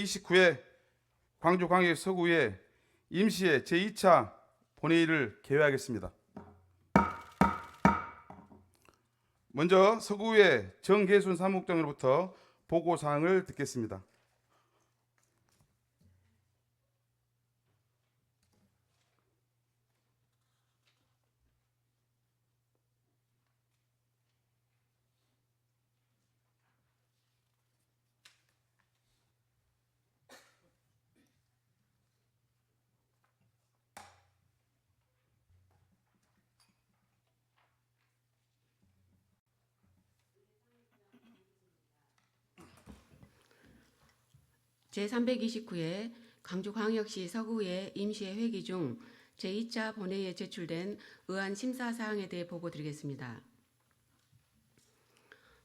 29회 광주광역 서구의 임시회 제2차 본회의를 개회하겠습니다. 먼저 서구의 정계순 사무국장으로부터 보고사항을 듣겠습니다. 제329회 광주광역시 서구의 임시회 회기 중 제2차 본회의에 제출된 의안 심사 사항에 대해 보고드리겠습니다.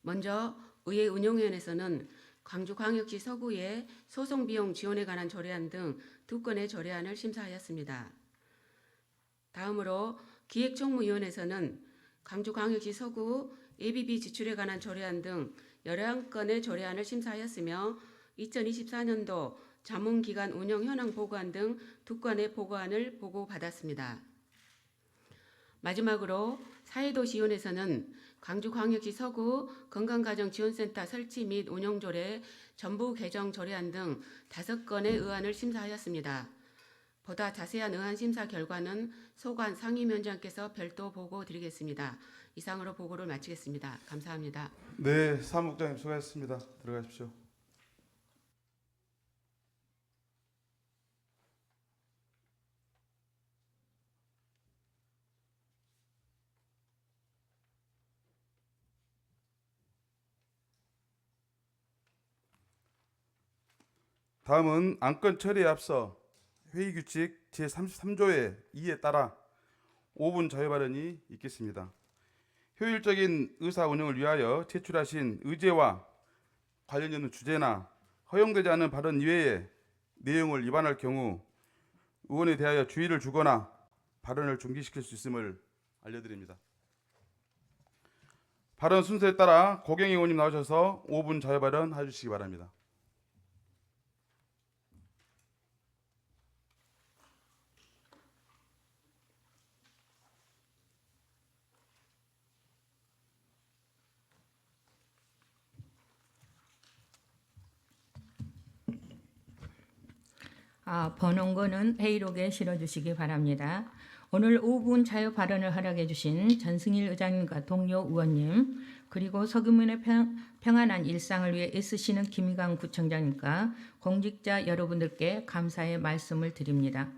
먼저 의회 운영위원회에서는 광주광역시 서구의 소송비용 지원에 관한 조례안 등 2건의 조례안을 심사하였습니다. 다음으로 기획총무위원회에서는 광주광역시 서구 ABB 지출에 관한 조례안 등 11건의 조례안을 심사하였으며 2024년도 자문기관 운영 현황 보고안 등 2건의 보고안을 보고받았습니다. 마지막으로 사회도시위원회에서는 광주광역시 서구 건강가정지원센터 설치 및 운영조례 전부 개정 조례안 등 5건의 의안을 심사하였습니다. 보다 자세한 의안 심사 결과는 소관 상임위원장께서 별도 보고 드리겠습니다. 이상으로 보고를 마치겠습니다. 감사합니다. 네, 사무국장님 수고하셨습니다. 들어가십시오. 다음은 안건 처리에 앞서 회의규칙 제33조의 2에 따라 5분 자유 발언이 있겠습니다. 효율적인 의사 운영을 위하여 제출하신 의제와 관련 있는 주제나 허용되지 않은 발언 이외의 내용을 위반할 경우 의원에 대하여 주의를 주거나 발언을 중지시킬 수 있음을 알려드립니다. 발언 순서에 따라 고경 의원님 나오셔서 5분 자유 발언 해주시기 바랍니다. 번원고는 회의록에 실어주시기 바랍니다. 오늘 5분 자유 발언을 허락해 주신 전승일 의장님과 동료 의원님, 그리고 서구민의 평안한 일상을 위해 애쓰시는 김희강 구청장님과 공직자 여러분들께 감사의 말씀을 드립니다.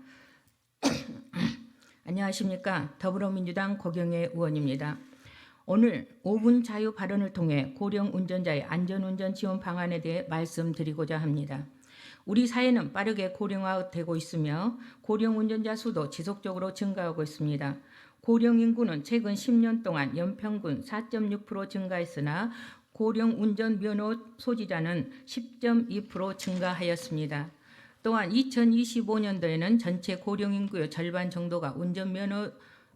안녕하십니까. 더불어민주당 고경애 의원입니다. 오늘 5분 자유 발언을 통해 고령 운전자의 안전운전 지원 방안에 대해 말씀드리고자 합니다. 우리 사회는 빠르게 고령화되고 있으며 고령 운전자 수도 지속적으로 증가하고 있습니다. 고령 인구는 최근 10년 동안 연평균 4.6% 증가했으나 고령 운전 면허 소지자는 10.2% 증가하였습니다. 또한 2025년도에는 전체 고령 인구의 절반 정도가 운전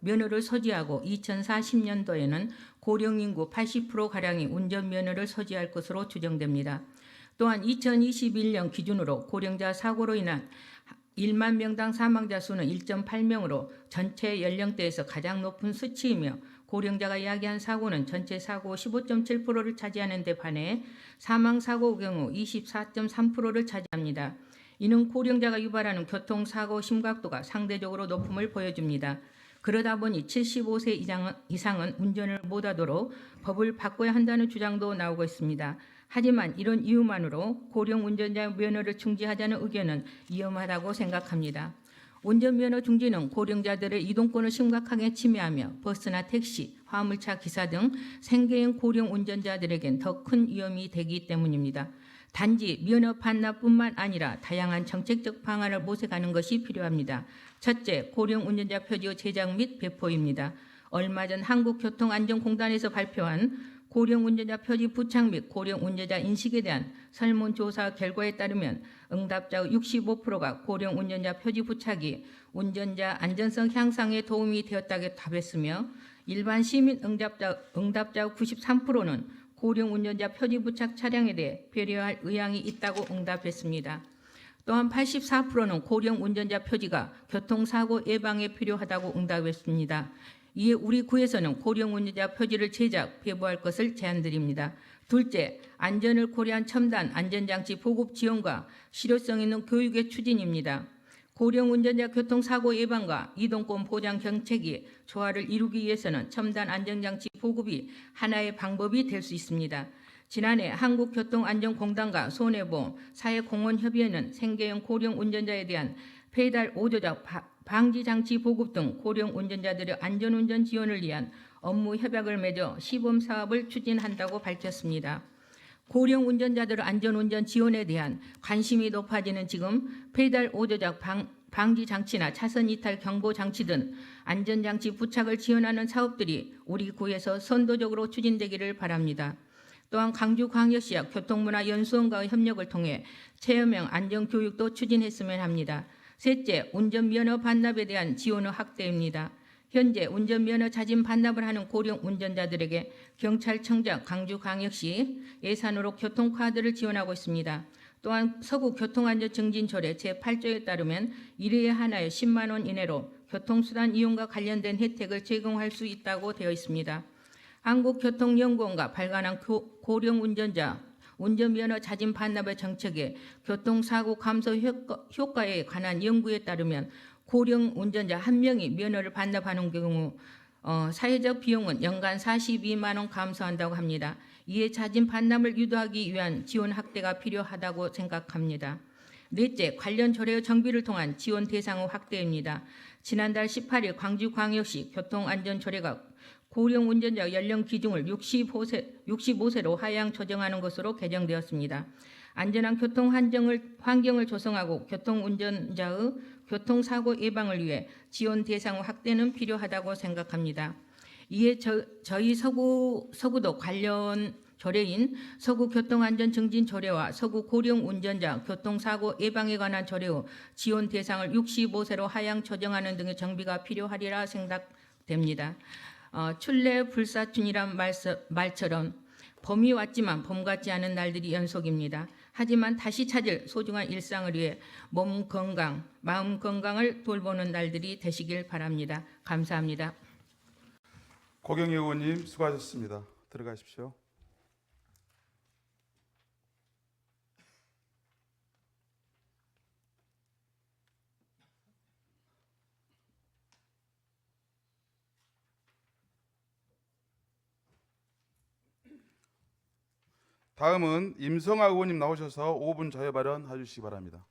면허를 소지하고 2040년도에는 고령 인구 80%가량이 운전 면허를 소지할 것으로 추정됩니다. 또한 2021년 기준으로 고령자 사고로 인한 1만 명당 사망자 수는 1.8명으로 전체 연령대에서 가장 높은 수치이며 고령자가 이야기한 사고는 전체 사고 15.7%를 차지하는 데 반해 사망사고 경우 24.3%를 차지합니다. 이는 고령자가 유발하는 교통사고 심각도가 상대적으로 높음을 보여줍니다. 그러다 보니 75세 이상은 운전을 못하도록 법을 바꿔야 한다는 주장도 나오고 있습니다. 하지만 이런 이유만으로 고령 운전자 면허를 중지하자는 의견은 위험하다고 생각합니다. 운전면허 중지는 고령자들의 이동권을 심각하게 침해하며 버스나 택시, 화물차 기사 등 생계인 고령 운전자들에겐 더 큰 위험이 되기 때문입니다. 단지 면허 반납뿐만 아니라 다양한 정책적 방안을 모색하는 것이 필요합니다. 첫째, 고령 운전자 표지의 제작 및 배포입니다. 얼마 전 한국교통안전공단에서 발표한 고령 운전자 표지 부착 및 고령 운전자 인식에 대한 설문조사 결과에 따르면 응답자의 65%가 고령 운전자 표지 부착이 운전자 안전성 향상에 도움이 되었다고 답했으며 일반 시민 응답자 93%는 고령 운전자 표지 부착 차량에 대해 배려할 의향이 있다고 응답했습니다. 또한 84%는 고령 운전자 표지가 교통사고 예방에 필요하다고 응답했습니다. 이에 우리 구에서는 고령 운전자 표지를 제작, 배부할 것을 제안드립니다. 둘째, 안전을 고려한 첨단 안전장치 보급 지원과 실효성 있는 교육의 추진입니다. 고령 운전자 교통사고 예방과 이동권 보장 정책이 조화를 이루기 위해서는 첨단 안전장치 보급이 하나의 방법이 될 수 있습니다. 지난해 한국교통안전공단과 손해보험, 사회공헌협의회는 생계형 고령 운전자에 대한 페달 오조작 방지 장치 보급 등 고령 운전자들의 안전운전 지원을 위한 업무 협약을 맺어 시범 사업을 추진한다고 밝혔습니다. 고령 운전자들의 안전운전 지원에 대한 관심이 높아지는 지금 페달 오조작 방지 장치나 차선 이탈 경보 장치 등 안전장치 부착을 지원하는 사업들이 우리 구에서 선도적으로 추진되기를 바랍니다. 또한 광주광역시와 교통문화연수원과의 협력을 통해 체험형 안전교육도 추진했으면 합니다. 셋째, 운전면허 반납에 대한 지원의 확대입니다. 현재 운전면허 자진 반납을 하는 고령 운전자들에게 경찰청장 광주광역시 예산으로 교통카드를 지원하고 있습니다. 또한 서구 교통안전증진조례 제8조에 따르면 1회에 하나에 10만 원 이내로 교통수단 이용과 관련된 혜택을 제공할 수 있다고 되어 있습니다. 한국교통연구원과 발간한 고령 운전자 운전면허 자진 반납의 정책의 교통사고 감소 효과에 관한 연구에 따르면 고령 운전자 1명이 면허를 반납하는 경우 사회적 비용은 연간 42만 원 감소한다고 합니다. 이에 자진 반납을 유도하기 위한 지원 확대가 필요하다고 생각합니다. 넷째, 관련 조례의 정비를 통한 지원 대상의 확대입니다. 지난달 18일 광주광역시 교통안전조례가 고령 운전자 연령 기준을 65세로 하향 조정하는 것으로 개정되었습니다. 안전한 교통 환경을 조성하고 교통운전자의 교통사고 예방을 위해 지원 대상 확대는 필요하다고 생각합니다. 이에 저희 서구도 관련 조례인 서구교통안전증진조례와 서구 고령 운전자 교통사고 예방에 관한 조례의 지원 대상을 65세로 하향 조정하는 등의 정비가 필요하리라 생각됩니다. 출래 불사춘이란 말처럼 봄이 왔지만 봄 같지 않은 날들이 연속입니다. 하지만 다시 찾을 소중한 일상을 위해 몸 건강, 마음 건강을 돌보는 날들이 되시길 바랍니다. 감사합니다. 고경희 의원님 수고하셨습니다. 들어가십시오. 다음은 임성아 의원님 나오셔서 5분 자유 발언 해주시기 바랍니다.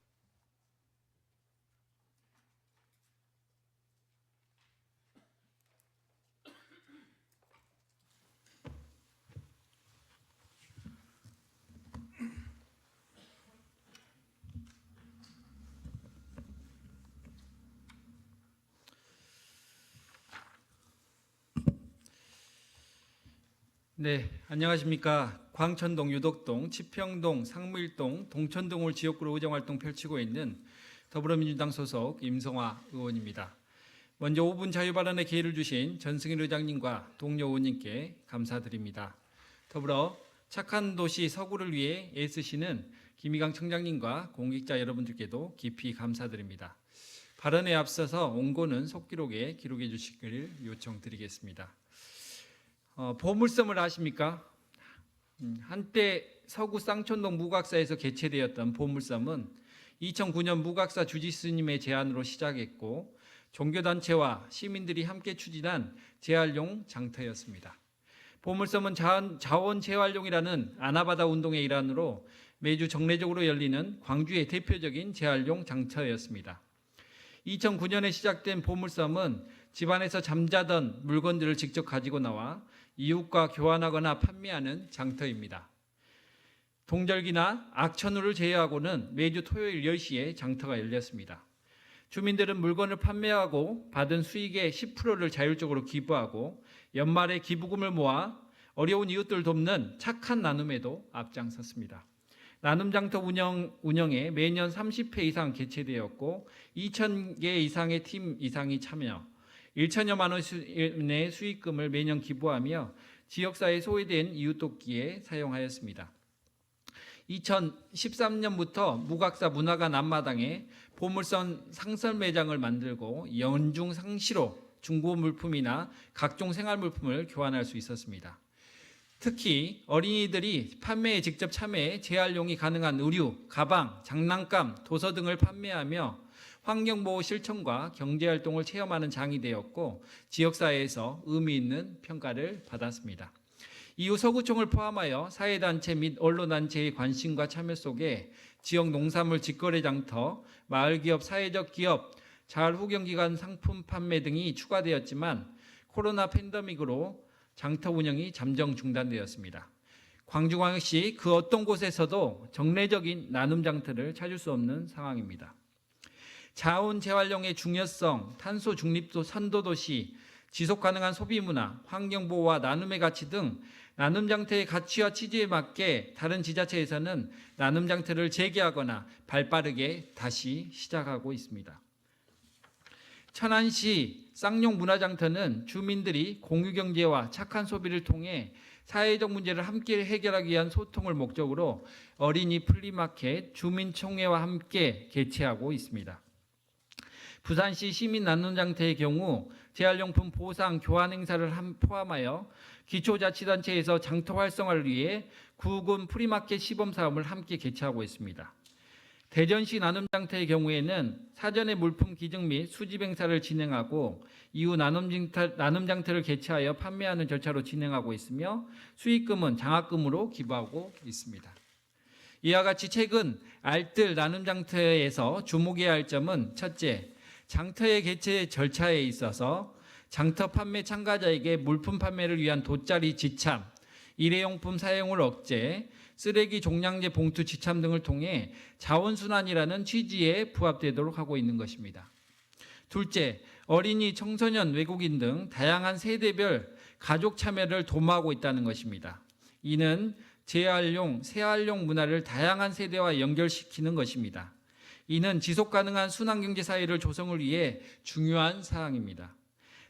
네, 안녕하십니까. 광천동, 유덕동, 치평동, 상무일동, 동천동을 지역구로 의정활동 펼치고 있는 더불어민주당 소속 임성화 의원입니다. 먼저 5분 자유발언의 기회를 주신 전승일 의장님과 동료 의원님께 감사드립니다. 더불어 착한 도시 서구를 위해 애쓰시는 김희강 청장님과 공직자 여러분들께도 깊이 감사드립니다. 발언에 앞서서 원고는 속기록에 기록해 주시기를 요청드리겠습니다. 보물섬을 아십니까? 한때 서구 쌍촌동 무각사에서 개최되었던 보물섬은 2009년 무각사 주지스님의 제안으로 시작했고 종교단체와 시민들이 함께 추진한 재활용 장터였습니다. 보물섬은 자원 재활용이라는 아나바다 운동의 일환으로 매주 정례적으로 열리는 광주의 대표적인 재활용 장터였습니다. 2009년에 시작된 보물섬은 집안에서 잠자던 물건들을 직접 가지고 나와 이웃과 교환하거나 판매하는 장터입니다. 동절기나 악천후를 제외하고는 매주 토요일 10시에 장터가 열렸습니다. 주민들은 물건을 판매하고 받은 수익의 10%를 자율적으로 기부하고 연말에 기부금을 모아 어려운 이웃들 돕는 착한 나눔에도 앞장섰습니다. 나눔장터 운영에 매년 30회 이상 개최되었고 2,000개 이상의 팀 이상이 참여, 1천여만 원의 수익금을 매년 기부하며 지역사회에 소외된 이웃돕기에 사용하였습니다. 2013년부터 무각사 문화관 앞마당에 보물선 상설 매장을 만들고 연중 상시로 중고 물품이나 각종 생활 물품을 교환할 수 있었습니다. 특히 어린이들이 판매에 직접 참여해 재활용이 가능한 의류, 가방, 장난감, 도서 등을 판매하며 환경보호 실천과 경제활동을 체험하는 장이 되었고 지역사회에서 의미 있는 평가를 받았습니다. 이후 서구청을 포함하여 사회단체 및 언론단체의 관심과 참여 속에 지역 농산물 직거래 장터, 마을기업, 사회적 기업, 자활후경기관 상품 판매 등이 추가되었지만 코로나 팬데믹으로 장터 운영이 잠정 중단되었습니다. 광주광역시 그 어떤 곳에서도 정례적인 나눔 장터를 찾을 수 없는 상황입니다. 자원 재활용의 중요성, 탄소 중립도 선도도시, 지속가능한 소비문화, 환경보호와 나눔의 가치 등 나눔장터의 가치와 취지에 맞게 다른 지자체에서는 나눔장터를 재개하거나 발빠르게 다시 시작하고 있습니다. 천안시 쌍용 문화장터는 주민들이 공유경제와 착한 소비를 통해 사회적 문제를 함께 해결하기 위한 소통을 목적으로 어린이 플리마켓, 주민총회와 함께 개최하고 있습니다. 부산시 시민나눔장터의 경우 재활용품 보상 교환 행사를 포함하여 기초자치단체에서 장터 활성화를 위해 구군 프리마켓 시범사업을 함께 개최하고 있습니다. 대전시 나눔장터의 경우에는 사전에 물품 기증 및 수집 행사를 진행하고 이후 나눔장터를 개최하여 판매하는 절차로 진행하고 있으며 수익금은 장학금으로 기부하고 있습니다. 이와 같이 최근 알뜰 나눔장터에서 주목해야 할 점은 첫째, 장터의 개최 절차에 있어서 장터 판매 참가자에게 물품 판매를 위한 돗자리 지참, 일회용품 사용을 억제, 쓰레기 종량제 봉투 지참 등을 통해 자원순환이라는 취지에 부합되도록 하고 있는 것입니다. 둘째, 어린이, 청소년, 외국인 등 다양한 세대별 가족 참여를 도모하고 있다는 것입니다. 이는 재활용, 새활용 문화를 다양한 세대와 연결시키는 것입니다. 이는 지속가능한 순환경제 사회를 조성을 위해 중요한 사항입니다.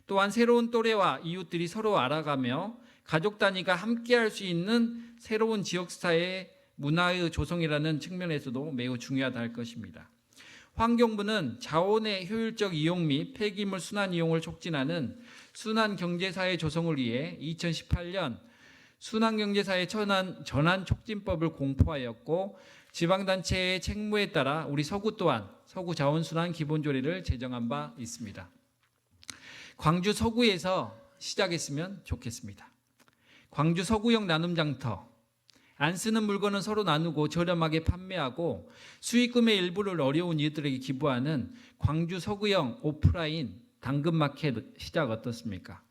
또한 새로운 또래와 이웃들이 서로 알아가며 가족 단위가 함께할 수 있는 새로운 지역사회 문화의 조성이라는 측면에서도 매우 중요하다 할 것입니다. 환경부는 자원의 효율적 이용 및 폐기물 순환 이용을 촉진하는 순환경제사회 조성을 위해 2018년 순환경제사회 전환 촉진법을 공포하였고 지방단체의 책무에 따라 우리 서구 또한 서구 자원순환 기본조례를 제정한 바 있습니다. 광주 서구에서 시작했으면 좋겠습니다. 광주 서구형 나눔장터, 안 쓰는 물건은 서로 나누고 저렴하게 판매하고 수익금의 일부를 어려운 이웃들에게 기부하는 광주 서구형 오프라인 당근마켓 시작 어떻습니까?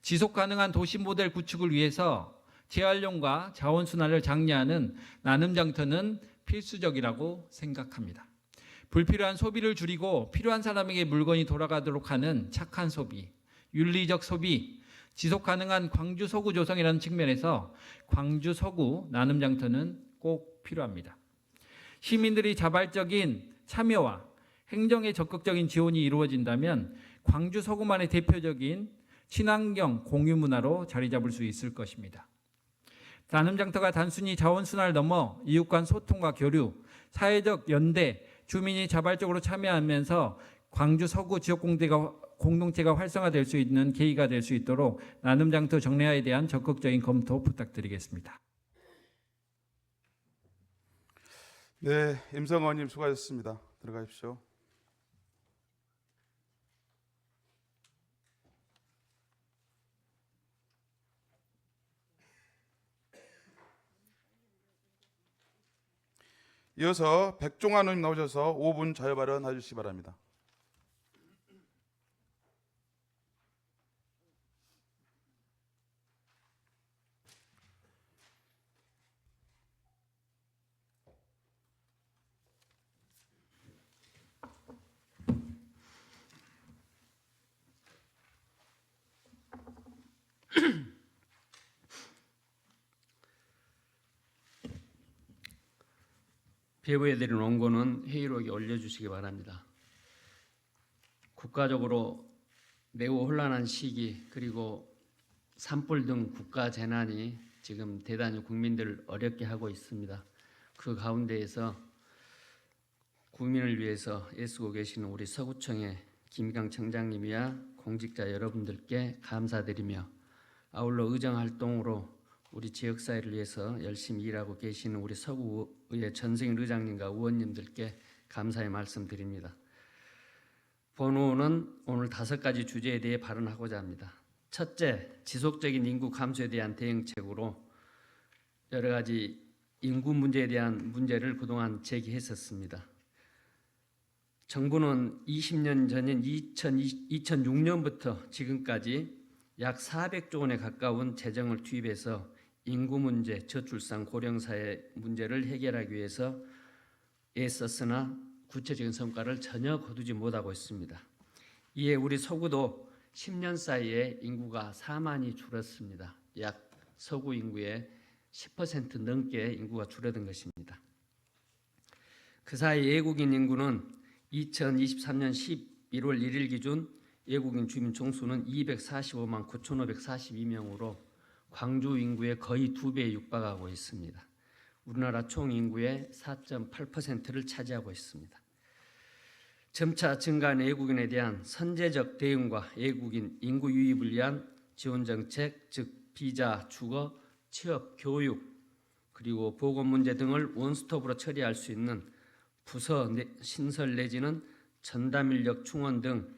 지속가능한 도시 모델 구축을 위해서 재활용과 자원순환을 장려하는 나눔장터는 필수적이라고 생각합니다. 불필요한 소비를 줄이고 필요한 사람에게 물건이 돌아가도록 하는 착한 소비, 윤리적 소비, 지속가능한 광주 서구 조성이라는 측면에서 광주 서구 나눔장터는 꼭 필요합니다. 시민들이 자발적인 참여와 행정의 적극적인 지원이 이루어진다면 광주 서구만의 대표적인 친환경 공유 문화로 자리 잡을 수 있을 것입니다. 나눔장터가 단순히 자원순환을 넘어 이웃 간 소통과 교류, 사회적 연대, 주민이 자발적으로 참여하면서 광주 서구 지역 공동체가 활성화될 수 있는 계기가 될 수 있도록 나눔장터 정례화에 대한 적극적인 검토 부탁드리겠습니다. 네, 임성원님 수고하셨습니다. 들어가십시오. 이어서 백종환 의원님 나오셔서 5분 자유 발언 해주시기 바랍니다. 배부해드린 원고는 회의록에 올려주시기 바랍니다. 국가적으로 매우 혼란한 시기 그리고 산불 등 국가 재난이 지금 대단히 국민들을 어렵게 하고 있습니다. 그 가운데에서 국민을 위해서 애쓰고 계시는 우리 서구청의 김희강 청장님이야 공직자 여러분들께 감사드리며, 아울러 의정활동으로 우리 지역사회를 위해서 열심히 일하고 계시는 우리 서구의 전승일 의장님과 의원님들께 감사의 말씀드립니다. 본의원은 오늘 5가지 주제에 대해 발언하고자 합니다. 첫째, 지속적인 인구 감소에 대한 대응책으로 여러 가지 인구 문제에 대한 문제를 그동안 제기했었습니다. 정부는 20년 전인 2006년부터 지금까지 약 400조 원에 가까운 재정을 투입해서 인구 문제, 저출산, 고령사회 문제를 해결하기 위해서 애썼으나 구체적인 성과를 전혀 거두지 못하고 있습니다. 이에 우리 서구도 10년 사이에 인구가 4만이 줄었습니다. 약 서구 인구의 10% 넘게 인구가 줄어든 것입니다. 그 사이 외국인 인구는 2023년 11월 1일 기준 외국인 주민 총수는 245만 9,542명으로 광주 인구의 거의 2배에 육박하고 있습니다. 우리나라 총 인구의 4.8%를 차지하고 있습니다. 점차 증가한 외국인에 대한 선제적 대응과 외국인 인구 유입을 위한 지원 정책, 즉 비자, 주거, 취업, 교육, 그리고 보건 문제 등을 원스톱으로 처리할 수 있는 부서 신설 내지는 전담 인력 충원 등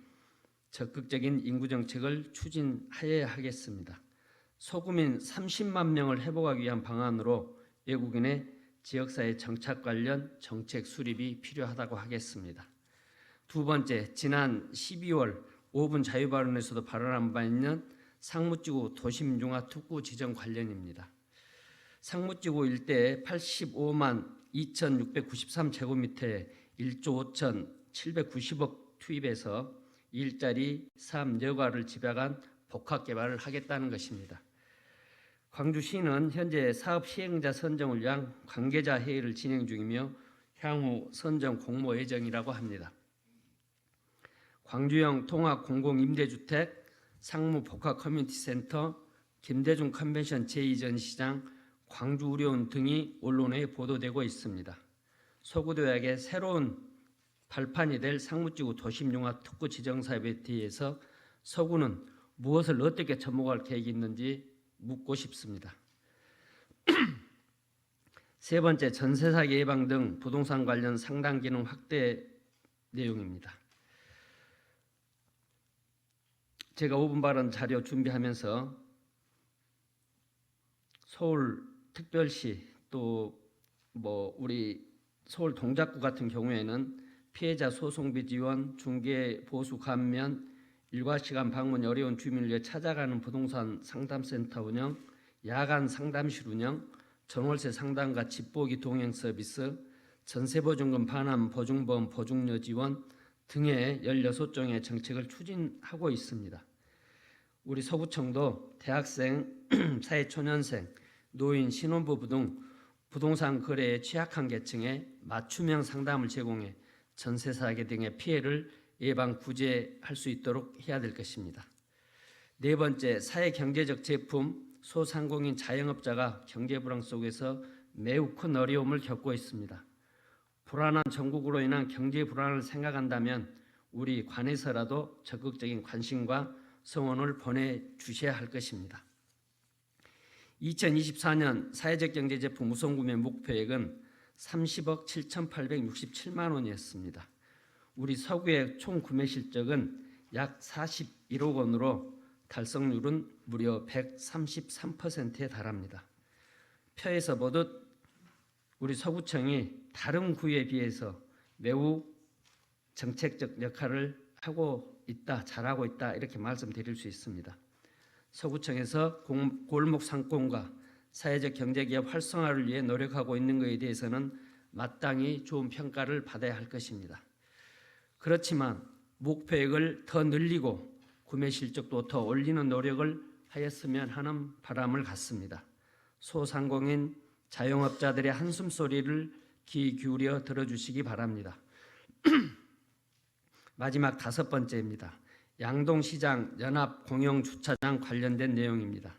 적극적인 인구 정책을 추진하여야 하겠습니다. 소구민 30만 명을 회복하기 위한 방안으로 외국인의 지역사회 정착 관련 정책 수립이 필요하다고 하겠습니다. 두 번째, 지난 12월 5분 자유발언에서도 발언한 바 있는 상무지구 도시민중화 특구 지정 관련입니다. 상무지구 일대에 85만 2,693제곱미터에 1조 5,790억 투입해서 일자리, 삶, 여가를 집약한 복합 개발을 하겠다는 것입니다. 광주시는 현재 사업 시행자 선정을 위한 관계자 회의를 진행 중이며 향후 선정 공모 예정이라고 합니다. 광주형 통합 공공임대주택, 상무 복합 커뮤니티 센터, 김대중 컨벤션 제2전시장, 광주의료원 등이 언론에 보도되고 있습니다. 서구도약의 새로운 발판이 될 상무지구 도심융합 특구 지정사업에 대해서 서구는 무엇을 어떻게 접목할 계획이 있는지 묻고 싶습니다. 세 번째, 전세 사기 예방 등 부동산 관련 상담 기능 확대 내용입니다. 제가 5분 발언 자료 준비하면서 서울 특별시 또 우리 서울 동작구 같은 경우에는 피해자 소송비 지원, 중개 보수 감면, 일과 시간 방문이 어려운 주민을 위해 찾아가는 부동산 상담센터 운영, 야간 상담실 운영, 전월세 상담과 집보기 동행 서비스, 전세보증금 반환 보증보험 보증료 지원 등의 16종의 정책을 추진하고 있습니다. 우리 서구청도 대학생, 사회초년생, 노인, 신혼부부 등 부동산 거래에 취약한 계층에 맞춤형 상담을 제공해 전세 사기 등의 피해를 예방 구제할 수 있도록 해야 될 것입니다. 네 번째, 사회 경제적 제품, 소상공인 자영업자가 경제 불황 속에서 매우 큰 어려움을 겪고 있습니다. 불안한 전국으로 인한 경제 불안을 생각한다면 우리 관에서라도 적극적인 관심과 성원을 보내주셔야 할 것입니다. 2024년 사회적 경제 제품 우선구매 목표액은 30억 7,867만 원이었습니다. 우리 서구의 총 구매 실적은 약 41억 원으로 달성률은 무려 133%에 달합니다. 표에서 보듯 우리 서구청이 다른 구에 비해서 매우 정책적 역할을 하고 있다, 잘하고 있다 이렇게 말씀드릴 수 있습니다. 서구청에서 골목 상권과 사회적 경제기업 활성화를 위해 노력하고 있는 것에 대해서는 마땅히 좋은 평가를 받아야 할 것입니다. 그렇지만 목표액을 더 늘리고 구매 실적도 더 올리는 노력을 하였으면 하는 바람을 갖습니다. 소상공인 자영업자들의 한숨소리를 귀 기울여 들어주시기 바랍니다. 마지막 5번째입니다. 양동시장 연합 공영 주차장 관련된 내용입니다.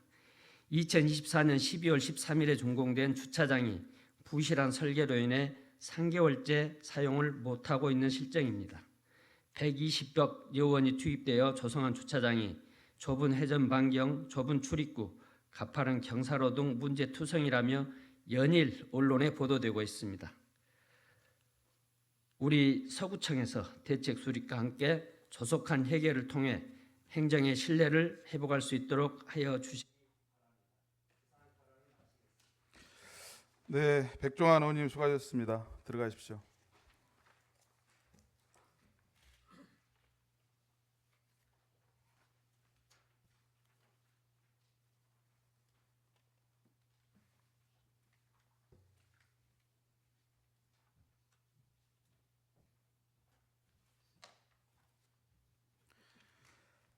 2024년 12월 13일에 준공된 주차장이 부실한 설계로 인해 3개월째 사용을 못하고 있는 실정입니다. 120억 여원이 투입되어 조성한 주차장이 좁은 해전 반경, 좁은 출입구, 가파른 경사로 등 문제투성이라며 연일 언론에 보도되고 있습니다. 우리 서구청에서 대책 수립과 함께 조속한 해결을 통해 행정의 신뢰를 회복할 수 있도록 하여 주시기 네, 백종환 의원님 수고하셨습니다. 들어가십시오.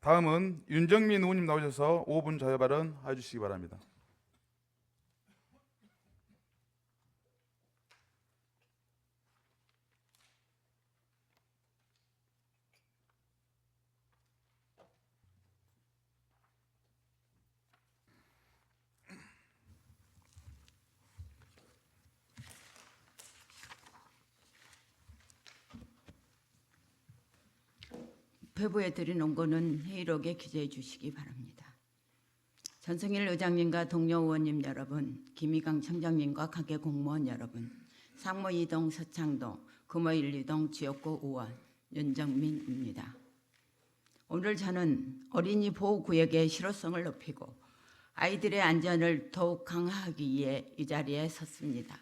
다음은 윤정민 의원님 나오셔서 5분 자유 발언 해주시기 바랍니다. 배부에 드린 거는 회의록에 기재해 주시기 바랍니다. 전승일 의장님과 동료 의원님 여러분, 김희강 청장님과 가게 공무원 여러분, 상무 2동 서창동, 금호 1, 2동 지역구 의원 윤정민입니다. 오늘 저는 어린이 보호구역의 실효성을 높이고 아이들의 안전을 더욱 강화하기 위해 이 자리에 섰습니다.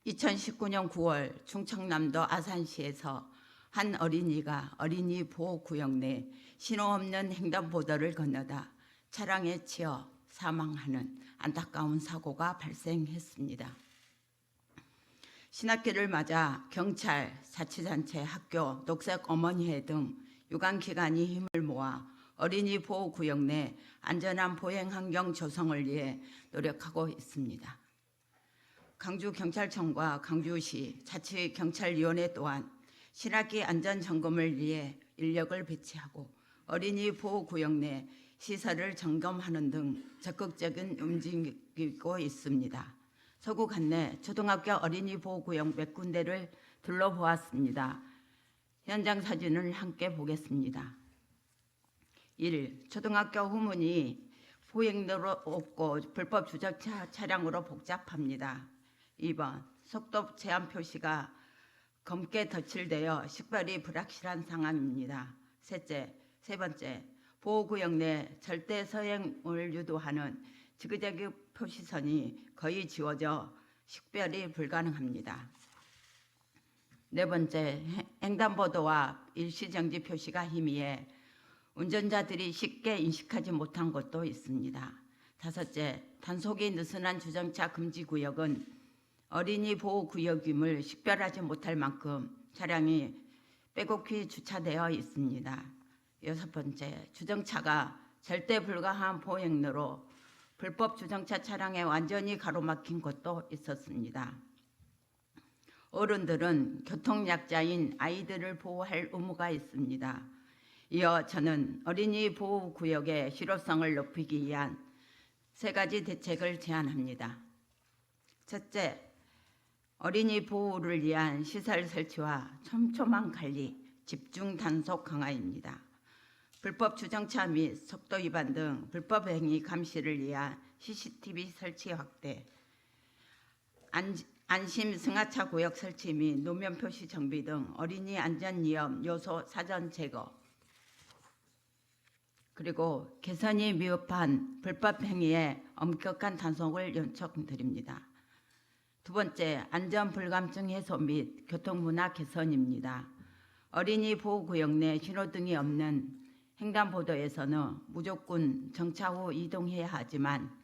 2019년 9월 충청남도 아산시에서 한 어린이가 어린이 보호구역 내 신호 없는 횡단보도를 건너다 차량에 치여 사망하는 안타까운 사고가 발생했습니다. 신학기를 맞아 경찰, 자치단체, 학교, 녹색 어머니회 등 유관기관이 힘을 모아 어린이 보호구역 내 안전한 보행 환경 조성을 위해 노력하고 있습니다. 강주경찰청과 강주시 자치경찰위원회 또한 신학기 안전점검을 위해 인력을 배치하고 어린이 보호구역 내 시설을 점검하는 등 적극적인 움직이고 있습니다. 서구 관내 초등학교 어린이 보호구역 몇 군데를 둘러보았습니다. 현장 사진을 함께 보겠습니다. 1. 초등학교 후문이 보행도로 없고 불법 주차차 차량으로 복잡합니다. 2번. 속도 제한 표시가 검게 덧칠되어 식별이 불확실한 상황입니다. 세 번째, 보호구역 내 절대 서행을 유도하는 지그재그 표시선이 거의 지워져 식별이 불가능합니다. 네 번째, 횡단보도와 일시정지 표시가 희미해 운전자들이 쉽게 인식하지 못한 것도 있습니다. 다섯째, 단속이 느슨한 주정차 금지구역은 어린이 보호구역임을 식별하지 못할 만큼 차량이 빼곡히 주차되어 있습니다. 여섯 번째, 주정차가 절대 불가한 보행로로 불법 주정차 차량에 완전히 가로막힌 것도 있었습니다. 어른들은 교통약자인 아이들을 보호할 의무가 있습니다. 이어 저는 어린이 보호구역의 실효성을 높이기 위한 3가지 대책을 제안합니다. 첫째, 어린이 보호를 위한 시설 설치와 촘촘한 관리, 집중 단속 강화입니다. 불법 주정차 및 속도 위반 등 불법 행위 감시를 위한 CCTV 설치 확대, 안심 승하차 구역 설치 및 노면 표시 정비 등 어린이 안전 위험 요소 사전 제거, 그리고 개선이 미흡한 불법 행위에 엄격한 단속을 요청드립니다. 두 번째, 안전 불감증 해소 및 교통문화 개선입니다. 어린이 보호구역 내 신호등이 없는 횡단보도에서는 무조건 정차 후 이동해야 하지만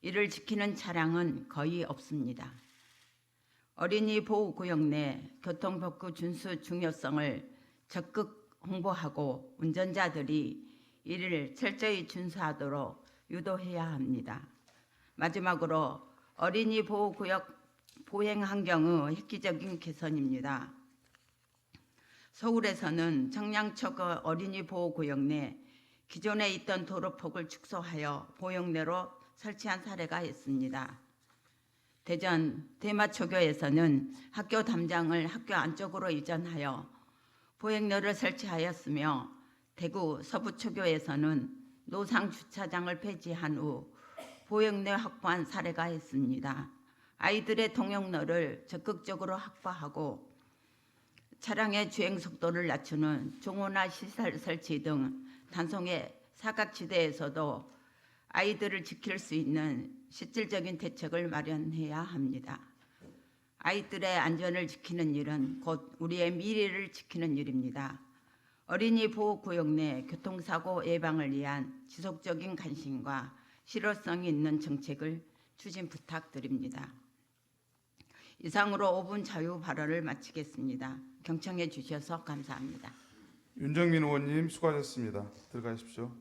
이를 지키는 차량은 거의 없습니다. 어린이 보호구역 내 교통법규 준수 중요성을 적극 홍보하고 운전자들이 이를 철저히 준수하도록 유도해야 합니다. 마지막으로 어린이 보호구역 보행 환경의 획기적인 개선입니다. 서울에서는 청량초구 어린이 보호구역 내 기존에 있던 도로폭을 축소하여 보육내로 설치한 사례가 있습니다. 대전 대마초교에서는 학교 담장을 학교 안쪽으로 이전하여 보행로를 설치하였으며 대구 서부초교에서는 노상 주차장을 폐지한 후 보행로 확보한 사례가 있습니다. 아이들의 통행로를 적극적으로 확보하고 차량의 주행 속도를 낮추는 종호나 시설 설치 등 단속의 사각지대에서도 아이들을 지킬 수 있는 실질적인 대책을 마련해야 합니다. 아이들의 안전을 지키는 일은 곧 우리의 미래를 지키는 일입니다. 어린이 보호구역 내 교통사고 예방을 위한 지속적인 관심과 실효성이 있는 정책을 추진 부탁드립니다. 이상으로 5분 자유 발언을 마치겠습니다. 경청해 주셔서 감사합니다. 윤정민 의원님 수고하셨습니다. 들어가십시오.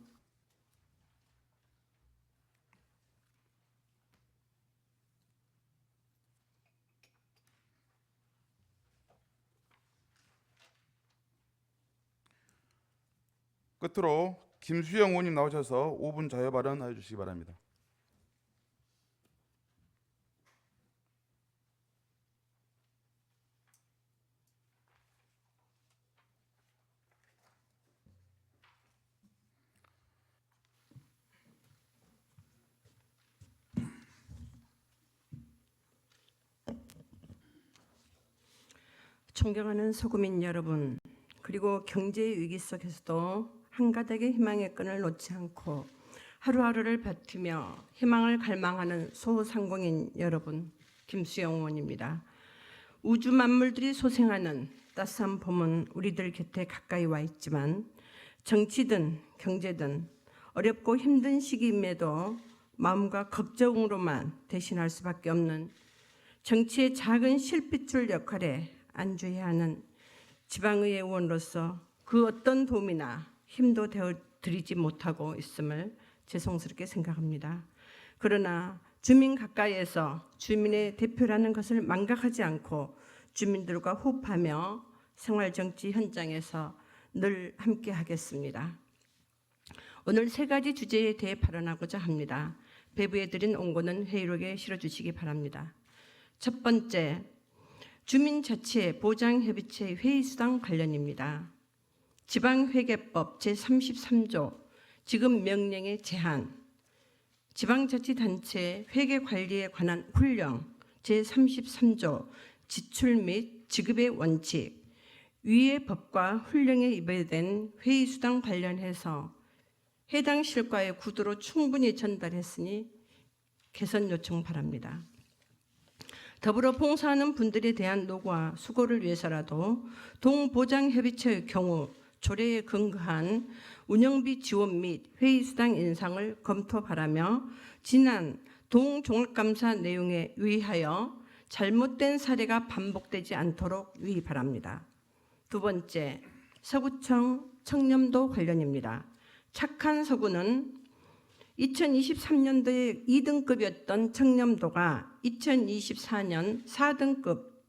끝으로 김수영 의원님 나오셔서 5분 자유 발언해 주시기 바랍니다. 존경하는 서구민 여러분, 그리고 경제 위기 속에서도 한가닥의 희망의 끈을 놓지 않고 하루하루를 버티며 희망을 갈망하는 소상공인 여러분, 김수영 의원입니다. 우주 만물들이 소생하는 따스한 봄은 우리들 곁에 가까이 와 있지만 정치든 경제든 어렵고 힘든 시기임에도 마음과 걱정으로만 대신할 수밖에 없는 정치의 작은 실핏줄 역할에 안주해야 하는 지방의회 의원으로서 그 어떤 도움이나 힘도 되어드리지 못하고 있음을 죄송스럽게 생각합니다. 그러나 주민 가까이에서 주민의 대표라는 것을 망각하지 않고 주민들과 호흡하며 생활정치 현장에서 늘 함께 하겠습니다. 오늘 3가지 주제에 대해 발언하고자 합니다. 배부해드린 원고는 회의록에 실어주시기 바랍니다. 첫 번째, 주민자치 보장협의체 회의수당 관련입니다. 지방회계법 제33조 지급 명령의 제한, 지방자치단체 회계관리에 관한 훈령 제33조 지출 및 지급의 원칙, 위의 법과 훈령에 위배된 회의수당 관련해서 해당 실과의 구도로 충분히 전달했으니 개선 요청 바랍니다. 더불어 봉사하는 분들에 대한 노고와 수고를 위해서라도 동보장협의체의 경우 조례에 근거한 운영비 지원 및 회의수당 인상을 검토 바라며 지난 동종합감사 내용에 유의하여 잘못된 사례가 반복되지 않도록 유의 바랍니다. 두 번째, 서구청 청렴도 관련입니다. 착한 서구는 2023년도에 2등급이었던 청렴도가 2024년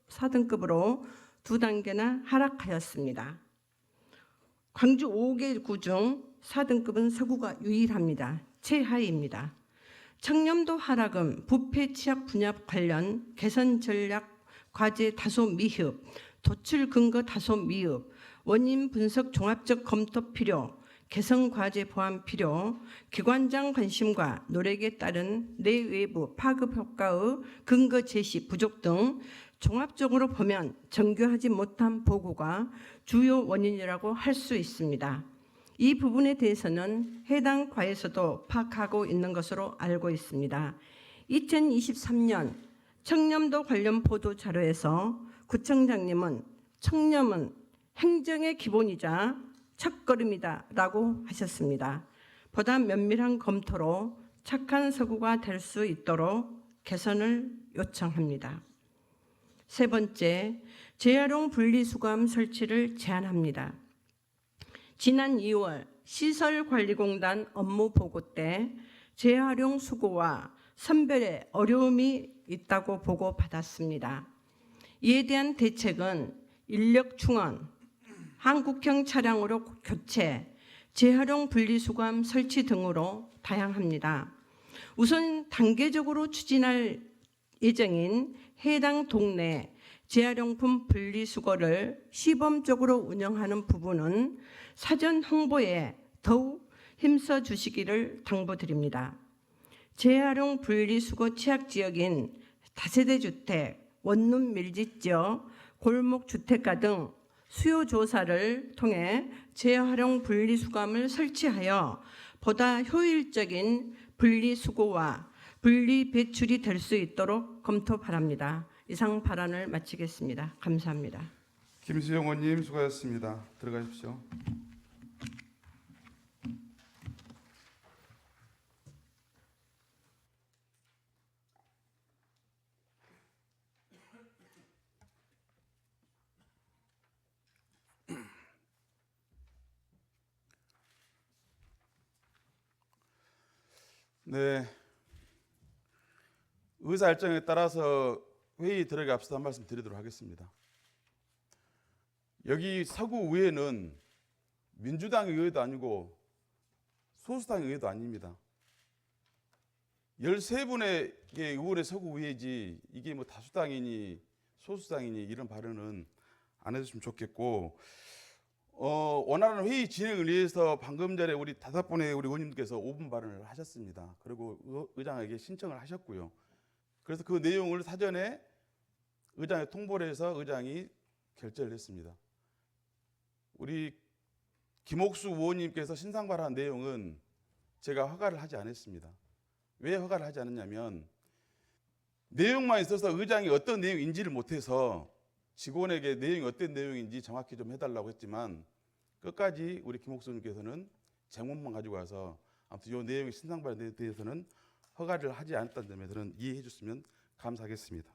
4등급으로 2단계나 하락하였습니다. 광주 5개 구 중 4등급은 서구가 유일합니다. 최하위입니다. 청렴도 하락은 부패 취약 분야 관련 개선 전략 과제 다소 미흡, 도출 근거 다소 미흡, 원인 분석 종합적 검토 필요, 개선 과제 보완 필요, 기관장 관심과 노력에 따른 내외부 파급 효과의 근거 제시 부족 등 종합적으로 보면 정교하지 못한 보고가 주요 원인이라고 할 수 있습니다. 이 부분에 대해서는 해당 과에서도 파악하고 있는 것으로 알고 있습니다. 2023년 청렴도 관련 보도 자료에서 구청장님은 청렴은 행정의 기본이자 첫걸음이다 라고 하셨습니다. 보다 면밀한 검토로 착한 서구가 될 수 있도록 개선을 요청합니다. 세 번째, 재활용 분리수거함 설치를 제안합니다. 지난 2월 시설관리공단 업무 보고 때 재활용 수거와 선별에 어려움이 있다고 보고받았습니다. 이에 대한 대책은 인력 충원, 한국형 차량으로 교체, 재활용 분리수거함 설치 등으로 다양합니다. 우선 단계적으로 추진할 예정인 해당 동네 재활용품 분리수거를 시범적으로 운영하는 부분은 사전 홍보에 더욱 힘써 주시기를 당부드립니다. 재활용 분리수거 취약지역인 다세대 주택, 원룸 밀집지역, 골목주택가 등 수요조사를 통해 재활용 분리수거함을 설치하여 보다 효율적인 분리수거와 분리배출이 될 수 있도록 검토 바랍니다. 이상 발언을 마치겠습니다. 감사합니다. 김수영 의원님 수고하셨습니다. 들어가십시오. 네, 의사 일정에 따라서 회의 들어가기 앞서서 한 말씀 드리도록 하겠습니다. 여기 서구의회는 민주당 의회도 아니고 소수당 의회도 아닙니다. 13분의 의원의 서구의회지 이게 뭐 다수당이니 소수당이니 이런 발언은 안 해주시면 좋겠고, 원활한 회의 진행을 위해서 방금 전에 우리 5분의 우리 의원님께서 5분 발언을 하셨습니다. 그리고 의장에게 신청을 하셨고요. 그래서 그 내용을 사전에 의장에 통보를 해서 의장이 결재를 했습니다. 우리 김옥수 의원님께서 신상 발언한 내용은 제가 허가를 하지 않았습니다. 왜 허가를 하지 않았냐면 내용만 있어서 의장이 어떤 내용인지를 못해서 직원에게 내용이 어떤 내용인지 정확히 좀 해달라고 했지만 끝까지 우리 김옥수 의원님께서는 제목만 가지고 와서 아무튼 이 내용의 신상 발언에 대해서는 허가를 하지 않았다는 점에 저는 이해해 줬으면 감사하겠습니다.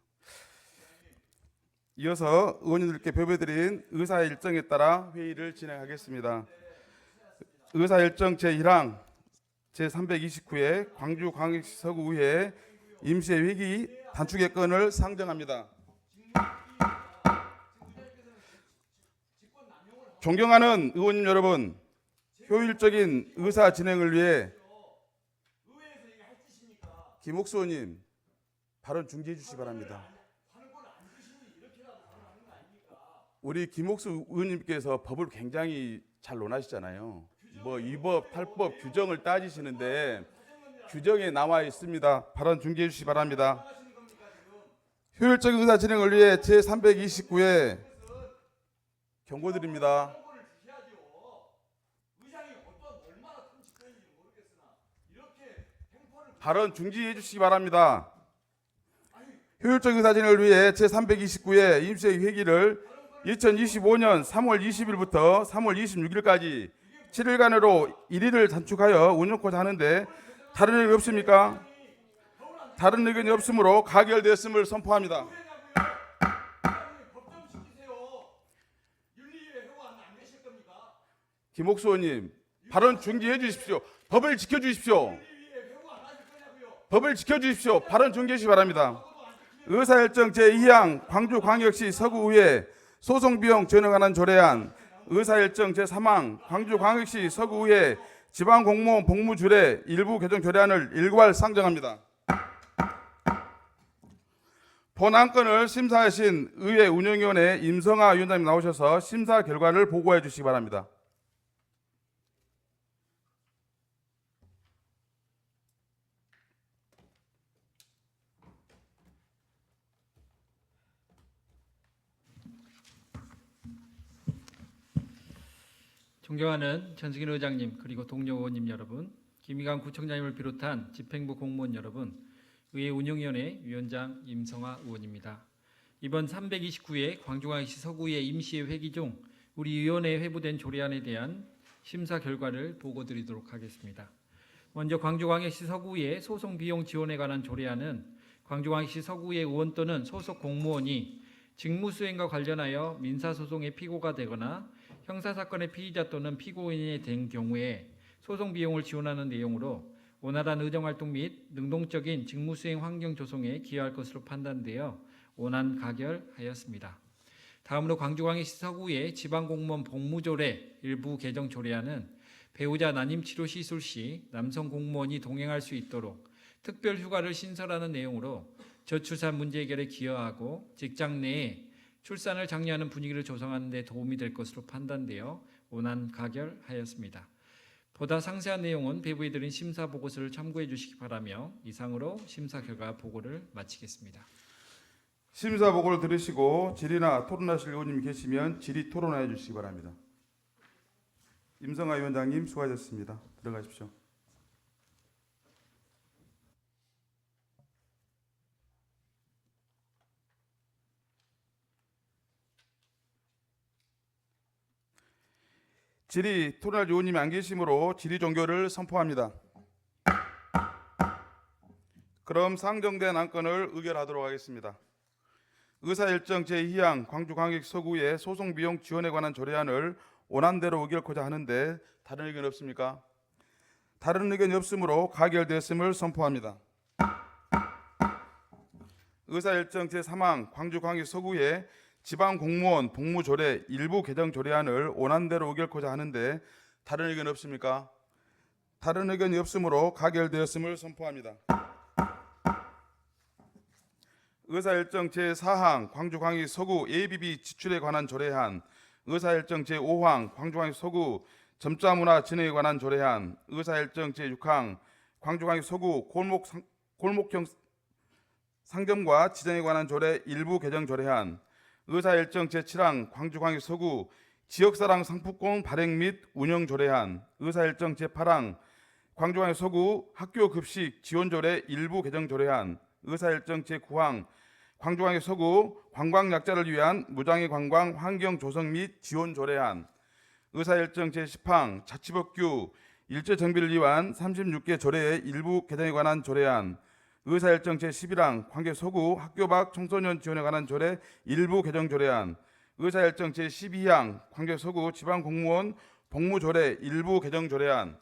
이어서 의원님들께 배부해드린 의사 일정에 따라 회의를 진행하겠습니다. 의사 일정 제1항 제329회 광주광역시 서구의회 임시회기 단축의 건을 상정합니다. 존경하는 의원님 여러분, 효율적인 의사 진행을 위해 김옥수 의원님 발언 중지해 주시기 바랍니다. 우리 김옥수 의원님께서 법을 굉장히 잘 논하시잖아요. 뭐 위법, 탈법, 규정을 따지시는데 규정에 나와 있습니다. 발언 중지해 주시기 바랍니다. 효율적인 의사 진행을 위해 제329회 경고드립니다. 발언 중지해 주시기 바랍니다. 효율적인 의사 진행을 위해 제329회 임시회기를 2025년 3월 20일부터 3월 26일까지 7일간으로 1일을 단축하여 운영하고자 하는데 다른 의견이 없습니까? 다른 의견이 없으므로 가결되었음을 선포합니다. 김옥수 의원님, 발언 중지해 주십시오. 법을 지켜 주십시오. 법을 지켜 주십시오. 발언 중지해 주시기 바랍니다. 의사일정 제2항 광주광역시 서구의회 소송비용 전에 관한 조례안, 의사일정 제3항 광주광역시 서구의회 지방공무원 복무주례 일부 개정 조례안을 일괄 상정합니다. 본 안건을 심사하신 의회 운영위원회 임성아 위원장님 나오셔서 심사 결과를 보고해 주시기 바랍니다. 존경하는 전승인 의장님 그리고 동료 의원님 여러분, 김희강 구청장님을 비롯한 집행부 공무원 여러분, 의회 운영위원회 위원장 임성아 의원입니다. 이번 329회 광주광역시 서구의회 임시회 회기 중 우리 위원회에 회부된 조례안에 대한 심사 결과를 보고드리도록 하겠습니다. 먼저 광주광역시 서구의회 소송비용 지원에 관한 조례안은 광주광역시 서구의회 의원 또는 소속 공무원이 직무수행과 관련하여 민사소송의 피고가 되거나 형사사건의 피의자 또는 피고인이 된 경우에 소송비용을 지원하는 내용으로 원활한 의정활동 및 능동적인 직무수행 환경 조성에 기여할 것으로 판단되어 원안 가결하였습니다. 다음으로 광주광역시 서구의 지방공무원 복무조례 일부 개정 조례안은 배우자 난임 치료 시술 시 남성 공무원이 동행할 수 있도록 특별 휴가를 신설하는 내용으로 저출산 문제 해결에 기여하고 직장 내에 출산을 장려하는 분위기를 조성하는 데 도움이 될 것으로 판단되어 원안 가결하였습니다. 보다 상세한 내용은 배부에 드린 심사 보고서를 참고해 주시기 바라며 이상으로 심사 결과 보고를 마치겠습니다. 심사 보고를 들으시고 질의나 토론하실 의원님이 계시면 질의 토론해 주시기 바랍니다. 임성아 위원장님 수고하셨습니다. 들어가십시오. 질의 토론할 의원님이 안 계시므로 질의 종결을 선포합니다. 그럼 상정된 안건을 의결하도록 하겠습니다. 의사일정 제2항 광주광역시 서구의 소송비용 지원에 관한 조례안을 원안대로 의결하고자 하는데 다른 의견 없습니까? 다른 의견이 없으므로 가결되었음을 선포합니다. 의사일정 제3항 광주광역시 서구의 지방공무원 복무조례 일부 개정 조례안을 원안대로 의결하고자 하는데 다른 의견 없습니까? 다른 의견이 없으므로 가결되었음을 선포합니다. 의사일정 제4항 광주광역시 서구 ABB 지출에 관한 조례안, 의사일정 제5항 광주광역시 서구 점자문화 진흥에 관한 조례안, 의사일정 제6항 광주광역시 서구 골목형 상점과 지정에 관한 조례 일부 개정 조례안, 의사일정 제7항 광주광역시 서구 지역사랑 상품권 발행 및 운영 조례안, 의사일정 제8항 광주광역시 서구 학교급식 지원조례 일부 개정 조례안, 의사일정 제9항 광주광역시 서구 관광약자를 위한 무장애 관광 환경 조성 및 지원 조례안, 의사일정 제10항 자치법규 일제정비를 위한 36개 조례의 일부 개정에 관한 조례안, 의사일정 제11항 광주 서구 학교 밖 청소년 지원에 관한 조례 일부 개정 조례안, 의사일정 제12항 광주 서구 지방공무원 복무조례 일부 개정 조례안,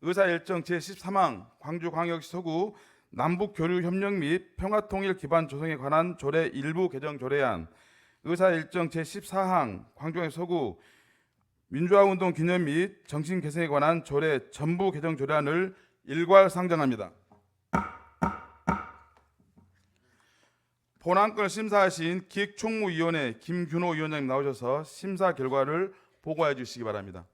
의사일정 제13항 광주광역시 서구 남북교류협력 및 평화통일 기반 조성에 관한 조례 일부 개정 조례안, 의사일정 제14항 광주광역시 서구 민주화운동 기념 및 정신개성에 관한 조례 전부 개정 조례안을 일괄 상정합니다. 본안건을 심사하신 기획총무위원회 김균호 위원장님 나오셔서 심사 결과를 보고해 주시기 바랍니다.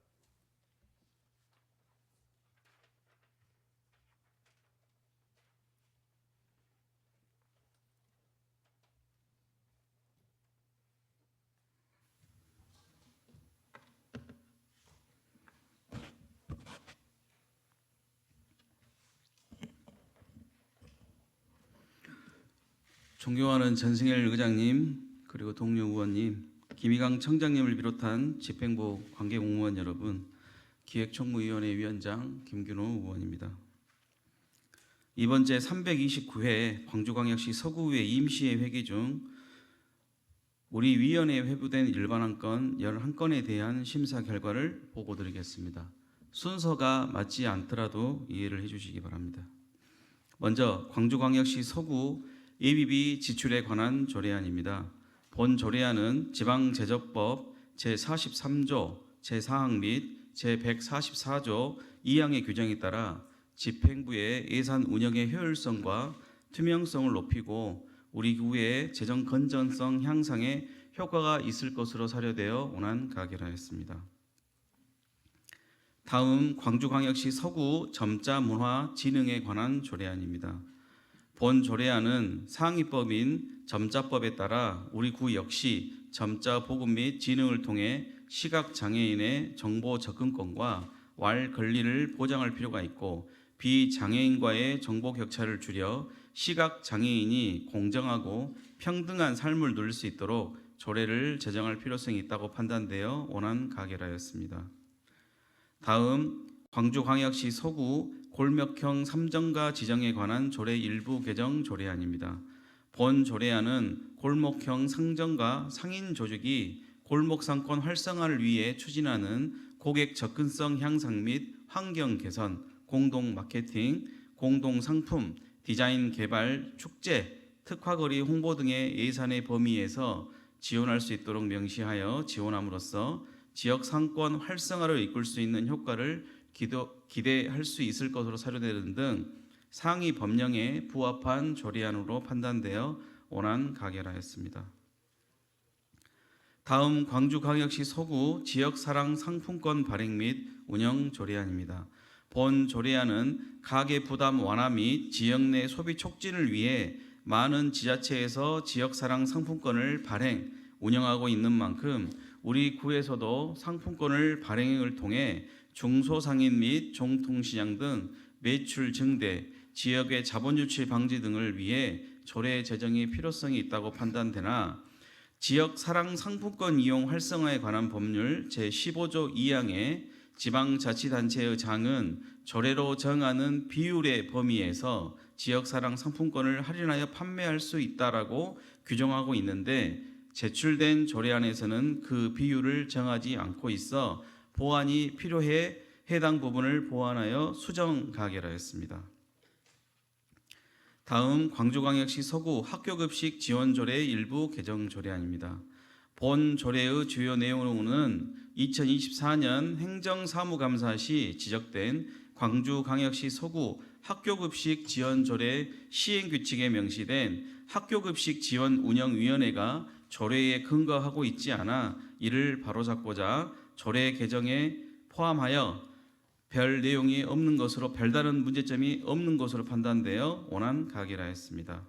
존경하는 전승열 의장님, 그리고 동료 의원님, 김희강 청장님을 비롯한 집행부 관계공무원 여러분, 기획총무위원회 위원장 김균호 의원입니다. 이번 제329회 광주광역시 서구의회 임시회 회기 중 우리 위원회에 회부된 일반 안건 11건에 대한 심사 결과를 보고드리겠습니다. 순서가 맞지 않더라도 이해를 해주시기 바랍니다. 먼저 광주광역시 서구 ABB 지출에 관한 조례안입니다. 본 조례안은 지방제적법 제43조 제4항 및 제144조 2항의 규정에 따라 집행부의 예산 운영의 효율성과 투명성을 높이고 우리 구의 재정 건전성 향상에 효과가 있을 것으로 사료되어 원안 가결하였습니다. 다음 광주광역시 서구 점자문화 진흥에 관한 조례안입니다. 본 조례안은 상위법인 점자법에 따라 우리 구 역시 점자 보급 및 진흥을 통해 시각장애인의 정보 접근권과 왈 권리를 보장할 필요가 있고 비장애인과의 정보 격차를 줄여 시각장애인이 공정하고 평등한 삶을 누릴 수 있도록 조례를 제정할 필요성이 있다고 판단되어 원안 가결하였습니다. 다음 광주광역시 서구 골목형 삼정가 지정에 관한 조례 일부 개정 조례안입니다. 본 조례안은 골목형 상정가 상인 조직이 골목 상권 활성화를 위해 추진하는 고객 접근성 향상 및 환경 개선, 공동 마케팅, 공동 상품, 디자인 개발, 축제, 특화거리 홍보 등의 예산의 범위에서 지원할 수 있도록 명시하여 지원함으로써 지역 상권 활성화를 이끌 수 있는 효과를 기대할 수 있을 것으로 사료되는 등 상위 법령에 부합한 조례안으로 판단되어 원안 가결하였습니다. 다음 광주광역시 서구 지역사랑 상품권 발행 및 운영 조례안입니다. 본 조례안은 가계 부담 완화 및 지역 내 소비 촉진을 위해 많은 지자체에서 지역사랑 상품권을 발행, 운영하고 있는 만큼 우리 구에서도 상품권을 발행을 통해 중소상인 및 종통시장 등 매출 증대, 지역의 자본 유치 방지 등을 위해 조례 제정의 필요성이 있다고 판단되나 지역 사랑 상품권 이용 활성화에 관한 법률 제15조 2항의 지방자치단체의 장은 조례로 정하는 비율의 범위에서 지역 사랑 상품권을 할인하여 판매할 수 있다라고 규정하고 있는데 제출된 조례안에서는 그 비율을 정하지 않고 있어 보완이 필요해 해당 부분을 보완하여 수정 가결하였습니다. 다음 광주광역시 서구 학교급식 지원조례 일부 개정 조례안입니다. 본 조례의 주요 내용은 2024년 행정사무감사 시 지적된 광주광역시 서구 학교급식 지원조례 시행규칙에 명시된 학교급식 지원운영위원회가 조례에 근거하고 있지 않아 이를 바로잡고자 조례 개정에 포함하여 별 내용이 없는 것으로 별다른 문제점이 없는 것으로 판단되어 원안 가결하였습니다.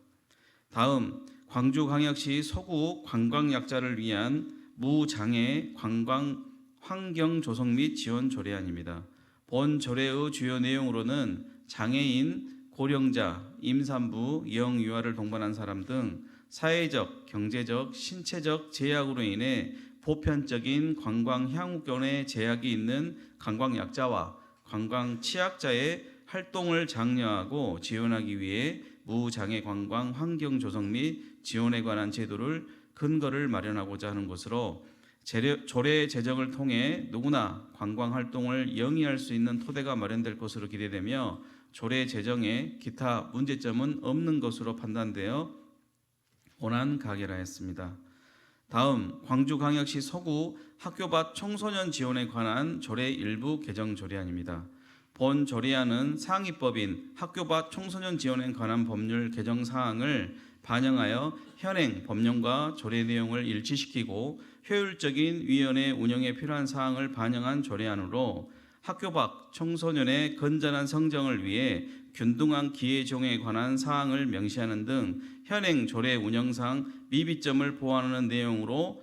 다음 광주광역시 서구 관광약자를 위한 무장애 관광 환경 조성 및 지원 조례안입니다. 본 조례의 주요 내용으로는 장애인, 고령자, 임산부, 영유아를 동반한 사람 등 사회적, 경제적, 신체적 제약으로 인해 보편적인 관광 향후권에 제약이 있는 관광약자와 관광 취약자의 활동을 장려하고 지원하기 위해 무장애 관광 환경 조성 및 지원에 관한 제도를 근거를 마련하고자 하는 것으로 조례 제정을 통해 누구나 관광 활동을 영위할 수 있는 토대가 마련될 것으로 기대되며 조례 제정에 기타 문제점은 없는 것으로 판단되어 원안 가결하였습니다. 다음 광주광역시 서구 학교 밖 청소년 지원에 관한 조례 일부 개정 조례안입니다. 본 조례안은 상위법인 학교 밖 청소년 지원에 관한 법률 개정 사항을 반영하여 현행 법령과 조례 내용을 일치시키고 효율적인 위원회 운영에 필요한 사항을 반영한 조례안으로 학교 밖 청소년의 건전한 성장을 위해 균등한 기회 적용에 관한 사항을 명시하는 등 현행 조례 운영상 미비점을 보완하는 내용으로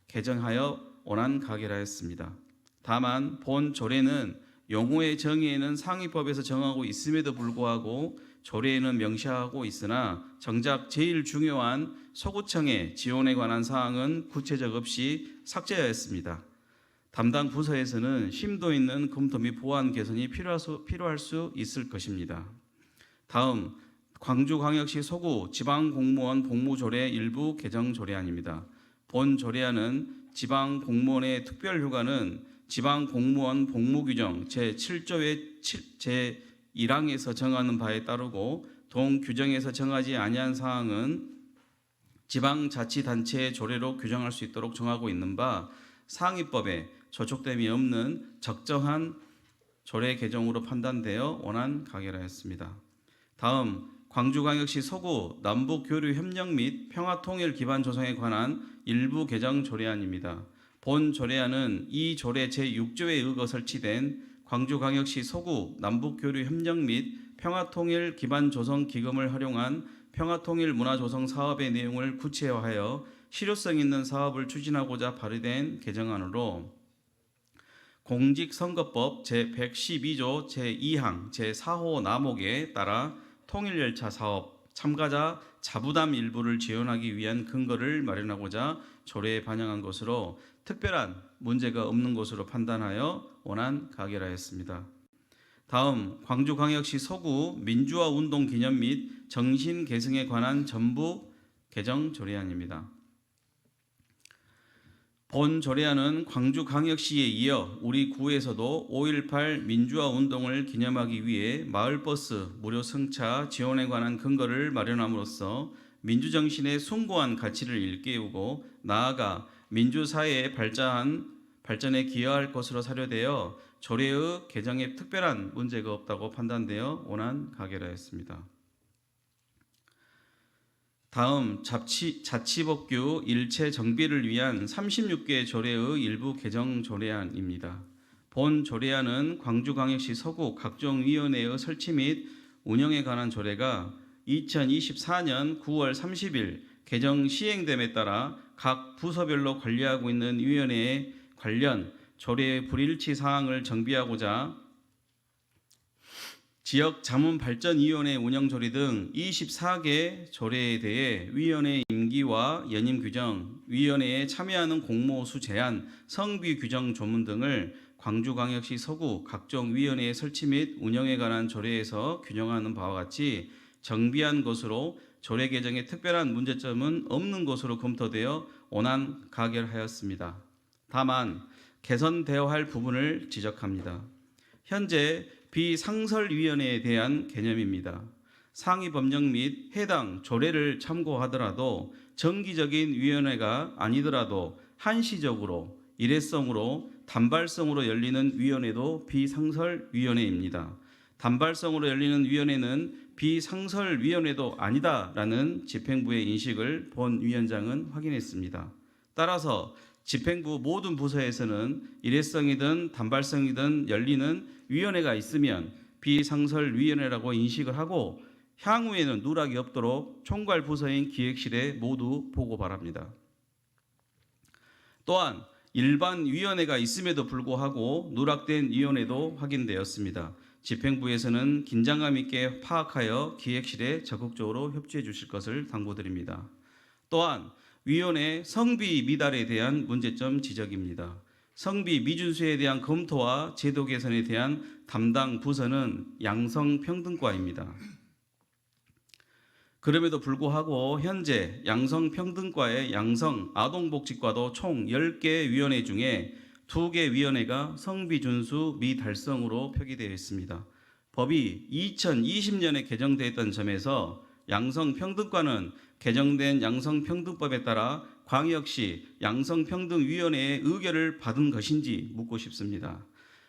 개정하여 원안 가결하였습니다. 다만 본 조례는 용어의 정의에는 상위법에서 정하고 있음에도 불구하고 조례에는 명시하고 있으나 정작 제일 중요한 소구청의 지원에 관한 사항은 구체적 없이 삭제하였습니다. 담당 부서에서는 심도 있는 검토 및 보완 개선이 필요할 수 있을 것입니다. 다음 광주광역시 서구 지방공무원 복무조례 일부 개정 조례안입니다. 본 조례안은 지방공무원의 특별휴가는 지방공무원 복무규정 제7조의 제1항에서 정하는 바에 따르고 동규정에서 정하지 아니한 사항은 지방자치단체의 조례로 규정할 수 있도록 정하고 있는 바 상위법에 저촉됨이 없는 적정한 조례 개정으로 판단되어 원안 가결하였습니다. 다음 광주광역시 서구 남북교류협력 및 평화통일 기반 조성에 관한 일부 개정 조례안입니다. 본 조례안은 이 조례 제6조에 의거 설치된 광주광역시 서구 남북교류협력 및 평화통일 기반 조성 기금을 활용한 평화통일 문화조성 사업의 내용을 구체화하여 실효성 있는 사업을 추진하고자 발의된 개정안으로 공직선거법 제112조 제2항 제4호 남목에 따라 통일열차 사업 참가자 자부담 일부를 지원하기 위한 근거를 마련하고자 조례에 반영한 것으로 특별한 문제가 없는 것으로 판단하여 원안 가결하였습니다. 다음 광주광역시 서구 민주화운동 기념 및 정신 계승에 관한 전부 개정 조례안입니다. 본 조례안은 광주광역시에 이어 우리 구에서도 5.18 민주화운동을 기념하기 위해 마을버스 무료 승차 지원에 관한 근거를 마련함으로써 민주정신의 숭고한 가치를 일깨우고 나아가 민주사회의 발전에 기여할 것으로 사료되어 조례의 개정에 특별한 문제가 없다고 판단되어 원안 가결하였습니다. 다음 자치법규 일체 정비를 위한 36개 조례의 일부 개정 조례안입니다. 본 조례안은 광주광역시 서구 각종 위원회의 설치 및 운영에 관한 조례가 2024년 9월 30일 개정 시행됨에 따라 각 부서별로 관리하고 있는 위원회의 관련 조례의 불일치 사항을 정비하고자 지역자문발전위원회 운영조례 등 24개 조례에 대해 위원회 임기와 연임 규정, 위원회에 참여하는 공모수 제한, 성비 규정 조문 등을 광주광역시 서구 각종 위원회의 설치 및 운영에 관한 조례에서 규정하는 바와 같이 정비한 것으로 조례 개정에 특별한 문제점은 없는 것으로 검토되어 원안 가결하였습니다. 다만 개선되어야 할 부분을 지적합니다. 현재 비상설위원회에 대한 개념입니다. 상위법령 및 해당 조례를 참고하더라도 정기적인 위원회가 아니더라도 한시적으로 일회성으로 단발성으로 열리는 위원회도 비상설위원회입니다. 단발성으로 열리는 위원회는 비상설위원회도 아니다라는 집행부의 인식을 본 위원장은 확인했습니다. 따라서 집행부 모든 부서에서는 일회성이든 단발성이든 열리는 위원회가 있으면 비상설위원회라고 인식을 하고 향후에는 누락이 없도록 총괄 부서인 기획실에 모두 보고 바랍니다. 또한 일반 위원회가 있음에도 불구하고 누락된 위원회도 확인되었습니다. 집행부에서는 긴장감 있게 파악하여 기획실에 적극적으로 협조해 주실 것을 당부드립니다. 또한 위원회 성비 미달에 대한 문제점 지적입니다. 성비 미준수에 대한 검토와 제도 개선에 대한 담당 부서는 양성평등과입니다. 그럼에도 불구하고 현재 양성평등과의 양성아동복지과도 총 10개 위원회 중에 2개 위원회가 성비준수 미달성으로 표기되어 있습니다. 법이 2020년에 개정되었던 점에서 양성평등과는 개정된 양성평등법에 따라 광역시 양성평등위원회의 의결을 받은 것인지 묻고 싶습니다.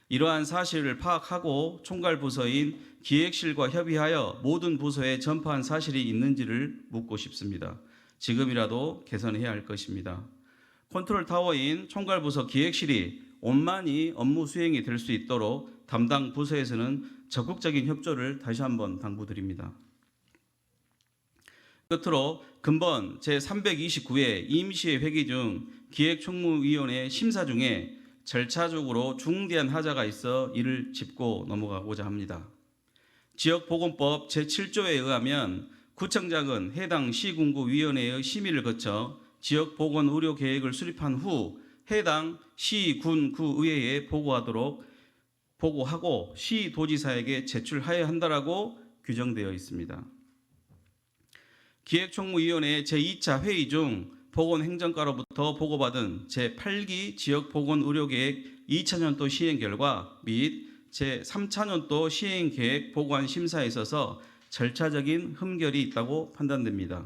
이러한 사실을 파악하고 총괄부서인 기획실과 협의하여 모든 부서에 전파한 사실이 있는지를 묻고 싶습니다. 지금이라도 개선해야 할 것입니다. 컨트롤타워인 총괄부서 기획실이 원만히 업무 수행이 될 수 있도록 담당 부서에서는 적극적인 협조를 다시 한번 당부드립니다. 끝으로 근본 제329회 임시회 회기 중 기획총무위원회 심사 중에 절차적으로 중대한 하자가 있어 이를 짚고 넘어가고자 합니다. 지역보건법 제7조에 의하면 구청장은 해당 시군구위원회의 심의를 거쳐 지역보건의료계획을 수립한 후 해당 시, 군, 구의회에 보고하고 시도지사에게 제출하여야 한다라고 규정되어 있습니다. 기획총무위원회 제2차 회의 중 보건행정과로부터 보고받은 제8기 지역보건의료계획 2차년도 시행 결과 및 제3차년도 시행계획 보고안 심사에 있어서 절차적인 흠결이 있다고 판단됩니다.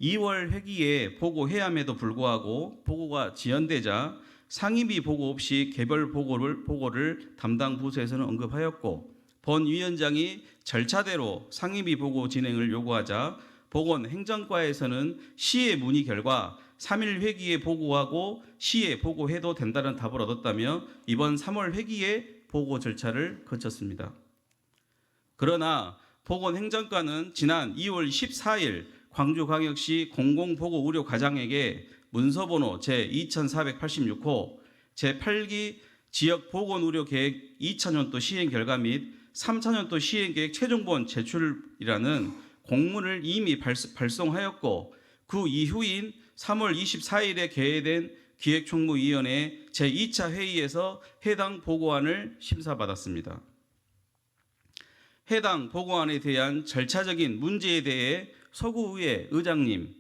2월 회기에 보고해야함에도 불구하고 보고가 지연되자 상임위 보고 없이 개별 보고를 담당 부서에서는 언급하였고 본 위원장이 절차대로 상임위 보고 진행을 요구하자 보건행정과에서는 시의 문의 결과 3일 회기에 보고하고 시에 보고해도 된다는 답을 얻었다며 이번 3월 회기에 보고 절차를 거쳤습니다. 그러나 보건행정과는 지난 2월 14일 광주광역시 공공보건의료과장에게 문서번호 제2486호 제8기 지역보건의료계획 2차년도 시행 결과 및 3차년도 시행계획 최종본 제출이라는 공문을 이미 발송하였고 그 이후인 3월 24일에 개회된 기획총무위원회 제2차 회의에서 해당 보고안을 심사받았습니다. 해당 보고안에 대한 절차적인 문제에 대해 서구의회 의장님,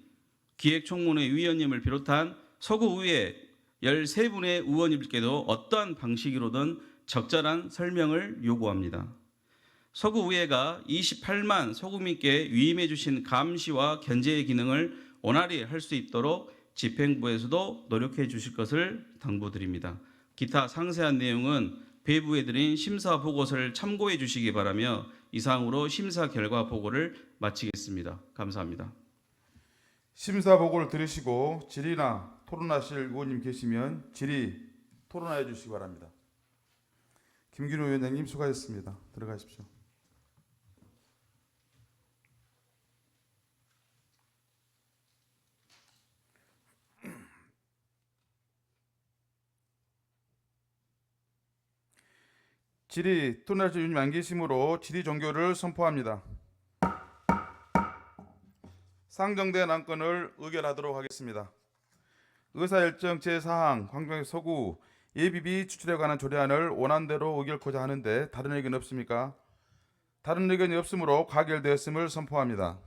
기획총무회 위원님을 비롯한 서구의회 13분의 의원님께도 어떠한 방식으로든 적절한 설명을 요구합니다. 서구의회가 28만 소구민께 위임해 주신 감시와 견제의 기능을 원활히 할 수 있도록 집행부에서도 노력해 주실 것을 당부드립니다. 기타 상세한 내용은 배부해 드린 심사 보고서를 참고해 주시기 바라며 이상으로 심사 결과 보고를 마치겠습니다. 감사합니다. 심사 보고를 들으시고 질의나 토론하실 의원님 계시면 질의 토론하여 주시기 바랍니다. 김균호 위원장님 수고하셨습니다. 들어가십시오. 질의 토론하실 의원님 안 계시므로 질의 종교를 선포합니다. 상정된 안건을 의결하도록 하겠습니다. 의사일정 제4항 광주광역 서구 예비비 추출에 관한 조례안을 원안대로 의결코자 하는데 다른 의견 없습니까? 다른 의견이 없으므로 가결되었음을 선포합니다.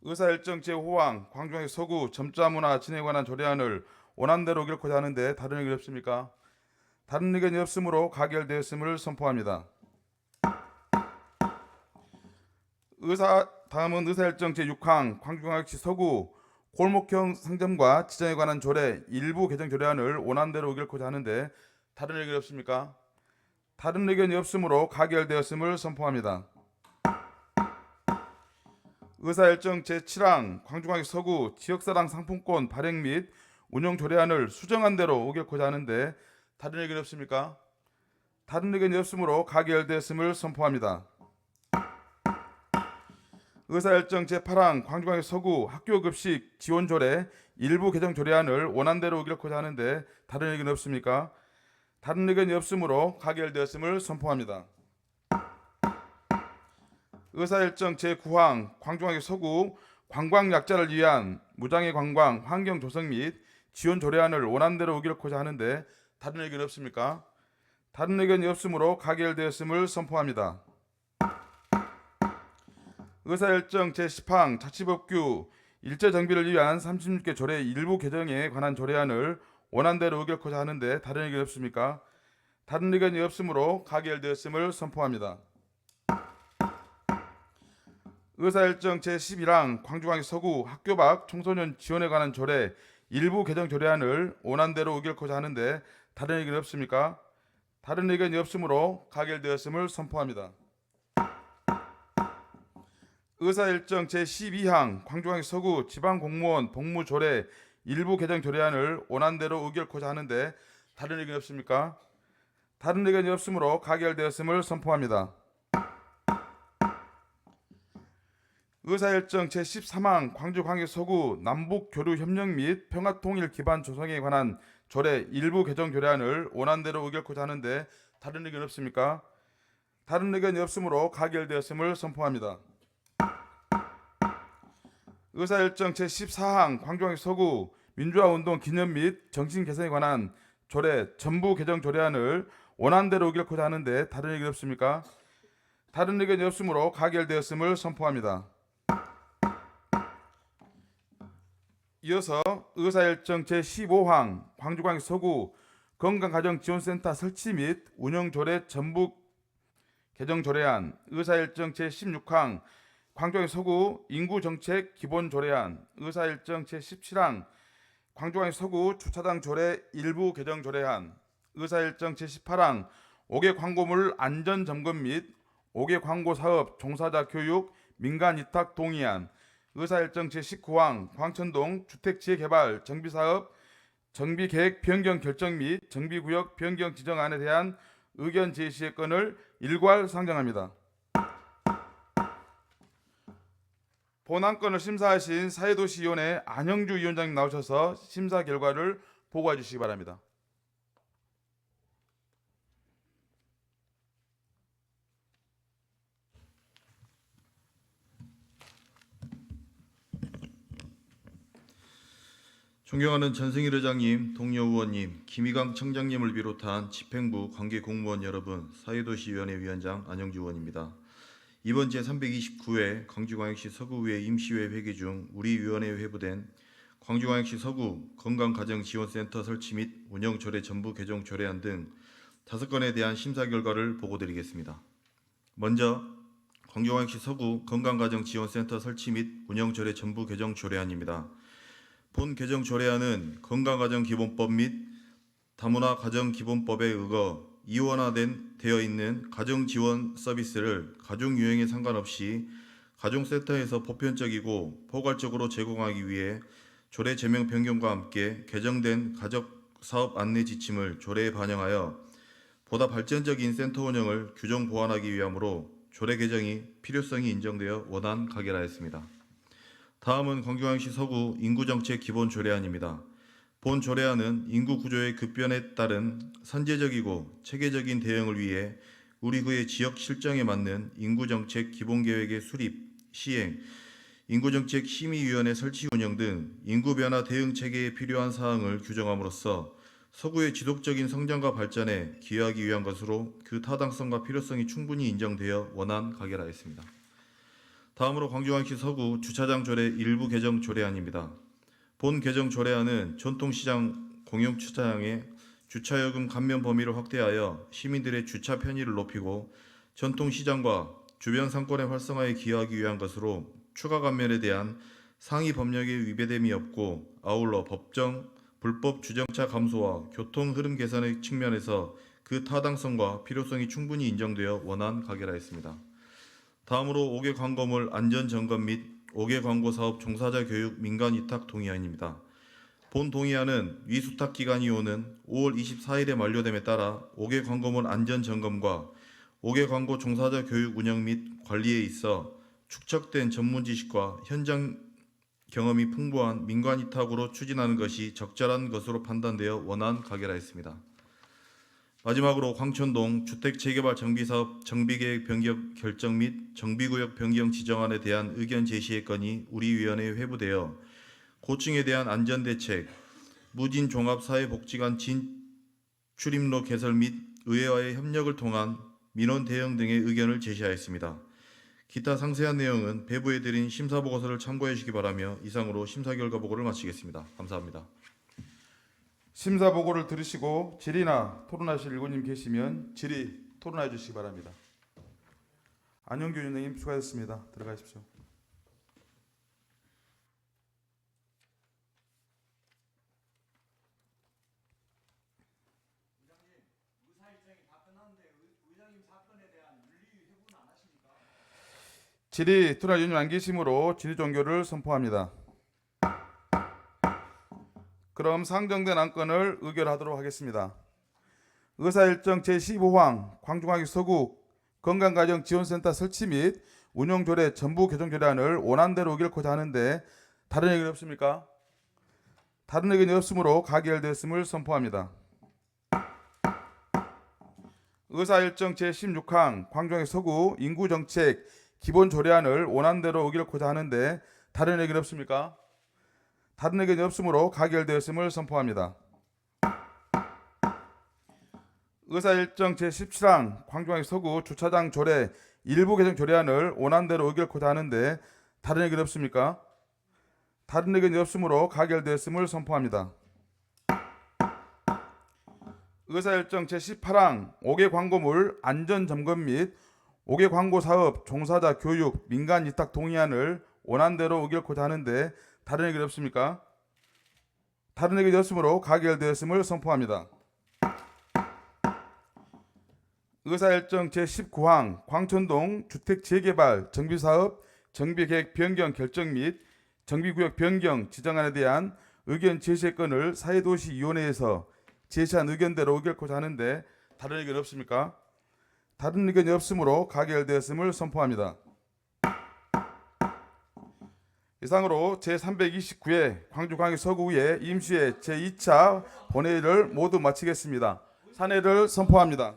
의사일정 제5항 광주광역 서구 점자문화 진행에 관한 조례안을 원안대로 의결코자 하는데 다른 의견 없습니까? 다른 의견이 없으므로 가결되었음을 선포합니다. 다음은 의사일정 제6항 광주광역시 서구 골목형 상점과 지정에 관한 조례 일부 개정 조례안을 원안대로 의결코자 하는데 다른 의견이 없습니까? 다른 의견이 없으므로 가결되었음을 선포합니다. 의사일정 제7항 광주광역 서구 지역사랑 상품권 발행 및 운영 조례안을 수정한 대로 의결코자 하는데 다른 의견이 없습니까? 다른 의견이 없으므로 가결되었음을 선포합니다. 의사일정 제8항 광주광역 서구 학교급식 지원조례 일부 개정 조례안을 원안대로 의결코자 하는데 다른 의견이 없습니까? 다른 의견이 없으므로 가결되었음을 선포합니다. 의사일정 제9항 광주광역 서구 관광약자를 위한 무장애 관광 환경 조성 및 지원 조례안을 원안대로 의결코자 하는데 다른 의견이 없습니까? 다른 의견이 없으므로 가결되었음을 선포합니다. 의사일정 제10항 자치법규 일제정비를 위한 36개 조례 일부 개정에 관한 조례안을 원안대로 의결코자 하는데 다른 의견이 없습니까? 다른 의견이 없으므로 가결되었음을 선포합니다. 의사일정 제11항 광주광역 서구 학교 밖 청소년 지원에 관한 조례 일부 개정 조례안을 원안대로 의결코자 하는데 다른 의견이 없습니까? 다른 의견이 없으므로 가결되었음을 선포합니다. 의사일정 제12항 광주광역 서구 지방공무원 복무조례 일부 개정 조례안을 원안대로 의결코자 하는데 다른 의견이 없습니까? 다른 의견이 없으므로 가결되었음을 선포합니다. 의사일정 제13항 광주광역 서구 남북교류협력 및 평화통일 기반 조성에 관한 조례 일부 개정 조례안을 원안대로 의결코자 하는데 다른 의견 없습니까? 다른 의견이 없으므로 가결되었음을 선포합니다. 의사일정 제14항 광주광역 서구 민주화운동 기념 및 정신 개선에 관한 조례 전부 개정 조례안을 원안대로 의결코자 하는데 다른 의견이 없습니까? 다른 의견이 없으므로 가결되었음을 선포합니다. 이어서 의사일정 제15항 광주광역 서구 건강가정지원센터 설치 및 운영조례 전부 개정 조례안, 의사일정 제16항 광주광역 서구 인구정책 기본조례안, 의사일정 제17항 광주광역 서구 주차장 조례 일부 개정 조례안, 의사일정 제18항 5개 광고물 안전점검 및 5개 광고사업 종사자 교육 민간위탁 동의안, 의사일정 제19항 광천동 주택지혜개발 정비사업 정비계획 변경 결정 및 정비구역 변경 지정안에 대한 의견 제시의 건을 일괄 상정합니다. 본안건을 심사하신 사회도시위원회 안영주 위원장님 나오셔서 심사 결과를 보고해 주시기 바랍니다. 존경하는 전승일 의장님, 동료 의원님, 김희강 청장님을 비롯한 집행부 관계 공무원 여러분, 사회도시위원회 위원장 안영주 의원입니다. 이번 제329회 광주광역시 서구의회 임시회 회기 중 우리 위원회에 회부된 광주광역시 서구 건강가정지원센터 설치 및 운영조례 전부 개정 조례안 등 5건에 대한 심사 결과를 보고드리겠습니다. 먼저 광주광역시 서구 건강가정지원센터 설치 및 운영 조례 전부 개정 조례안입니다. 본 개정 조례안은 건강가정기본법 및 다문화 가정기본법에 의거 이원화되어 있는 가정지원 서비스를 가족 유형에 상관없이 가정센터에서 보편적이고 포괄적으로 제공하기 위해 조례 제명 변경과 함께 개정된 가족사업 안내 지침을 조례에 반영하여 보다 발전적인 센터 운영을 규정 보완하기 위함으로 조례 개정이 필요성이 인정되어 원안 가결하였습니다. 다음은 광주광역시 서구 인구정책 기본 조례안입니다. 본 조례안은 인구 구조의 급변에 따른 선제적이고 체계적인 대응을 위해 우리 구의 지역 실정에 맞는 인구정책 기본계획의 수립, 시행, 인구정책 심의위원회 설치 운영 등 인구변화 대응 체계에 필요한 사항을 규정함으로써 서구의 지속적인 성장과 발전에 기여하기 위한 것으로 그 타당성과 필요성이 충분히 인정되어 원안 가결하였습니다. 다음으로 광주광역시 서구 주차장 조례 일부 개정 조례안입니다. 본 개정 조례안은 전통시장 공용주차장의 주차요금 감면 범위를 확대하여 시민들의 주차 편의를 높이고 전통시장과 주변 상권의 활성화에 기여하기 위한 것으로 추가 감면에 대한 상위 법령의 위배됨이 없고 아울러 법정, 불법 주정차 감소와 교통 흐름 개선의 측면에서 그 타당성과 필요성이 충분히 인정되어 원안 가결하였습니다. 다음으로 5개 광고물 안전점검 및 5개 광고 사업 종사자 교육 민간 위탁 동의안입니다. 본 동의안은 위수탁 기간이 오는 5월 24일에 만료됨에 따라 5개 광고물 안전 점검과 5개 광고 종사자 교육 운영 및 관리에 있어 축적된 전문 지식과 현장 경험이 풍부한 민간 위탁으로 추진하는 것이 적절한 것으로 판단되어 원안 가결하였습니다. 마지막으로 광천동 주택 재개발 정비사업 정비계획 변경 결정 및 정비구역 변경 지정안에 대한 의견 제시의 건이 우리 위원회에 회부되어 고층에 대한 안전대책, 무진 종합사회복지관 진출입로 개설 및 의회와의 협력을 통한 민원 대응 등의 의견을 제시하였습니다. 기타 상세한 내용은 배부해드린 심사보고서를 참고해 주시기 바라며 이상으로 심사결과 보고를 마치겠습니다. 감사합니다. 심사 보고를 들으시고 질의나 토론하실 의원님 계시면 질의 토론해 주시기 바랍니다. 안영규 위원장님 수고하셨습니다. 들어가십시오. 질의 토론할 의원님 안 계시므로 질의 종결을 선포합니다. 그럼 상정된 안건을 의결하도록 하겠습니다. 의사일정 제15항 광주광역시 서구 건강가정지원센터 설치 및 운영조례 전부 개정조례안을 원안대로 의결코자 하는데 다른 의견이 없습니까? 다른 의견이 없으므로 가결되었음을 선포합니다. 의사일정 제16항 광주광역시 서구 인구정책 기본조례안을 원안대로 의결코자 하는데 다른 의견이 없습니까? 다른 의견이 없으므로 가결되었음을 선포합니다. 의사일정 제17항 광주광역시 서구 주차장 조례 일부 개정 조례안을 원안대로 의결코자 하는데 다른 의견이 없습니까? 다른 의견이 없으므로 가결되었음을 선포합니다. 의사일정 제18항 5개 광고물 안전점검 및 5개 광고사업 종사자 교육 민간 위탁 동의안을 원안대로 의결코자 하는데 다른 의견이 없습니까? 다른 의견이 없으므로 가결되었음을 선포합니다. 의사일정 제19항 광천동 주택 재개발 정비사업 정비계획 변경 결정 및 정비구역 변경 지정안에 대한 의견 제시의 건을 사회도시위원회에서 제시한 의견대로 의결코자 하는데 다른 의견이 없습니까? 다른 의견이 없으므로 가결되었음을 선포합니다. 이상으로 제329회 광주광역시 서구의 임시회 제2차 본회의를 모두 마치겠습니다. 산회를 선포합니다.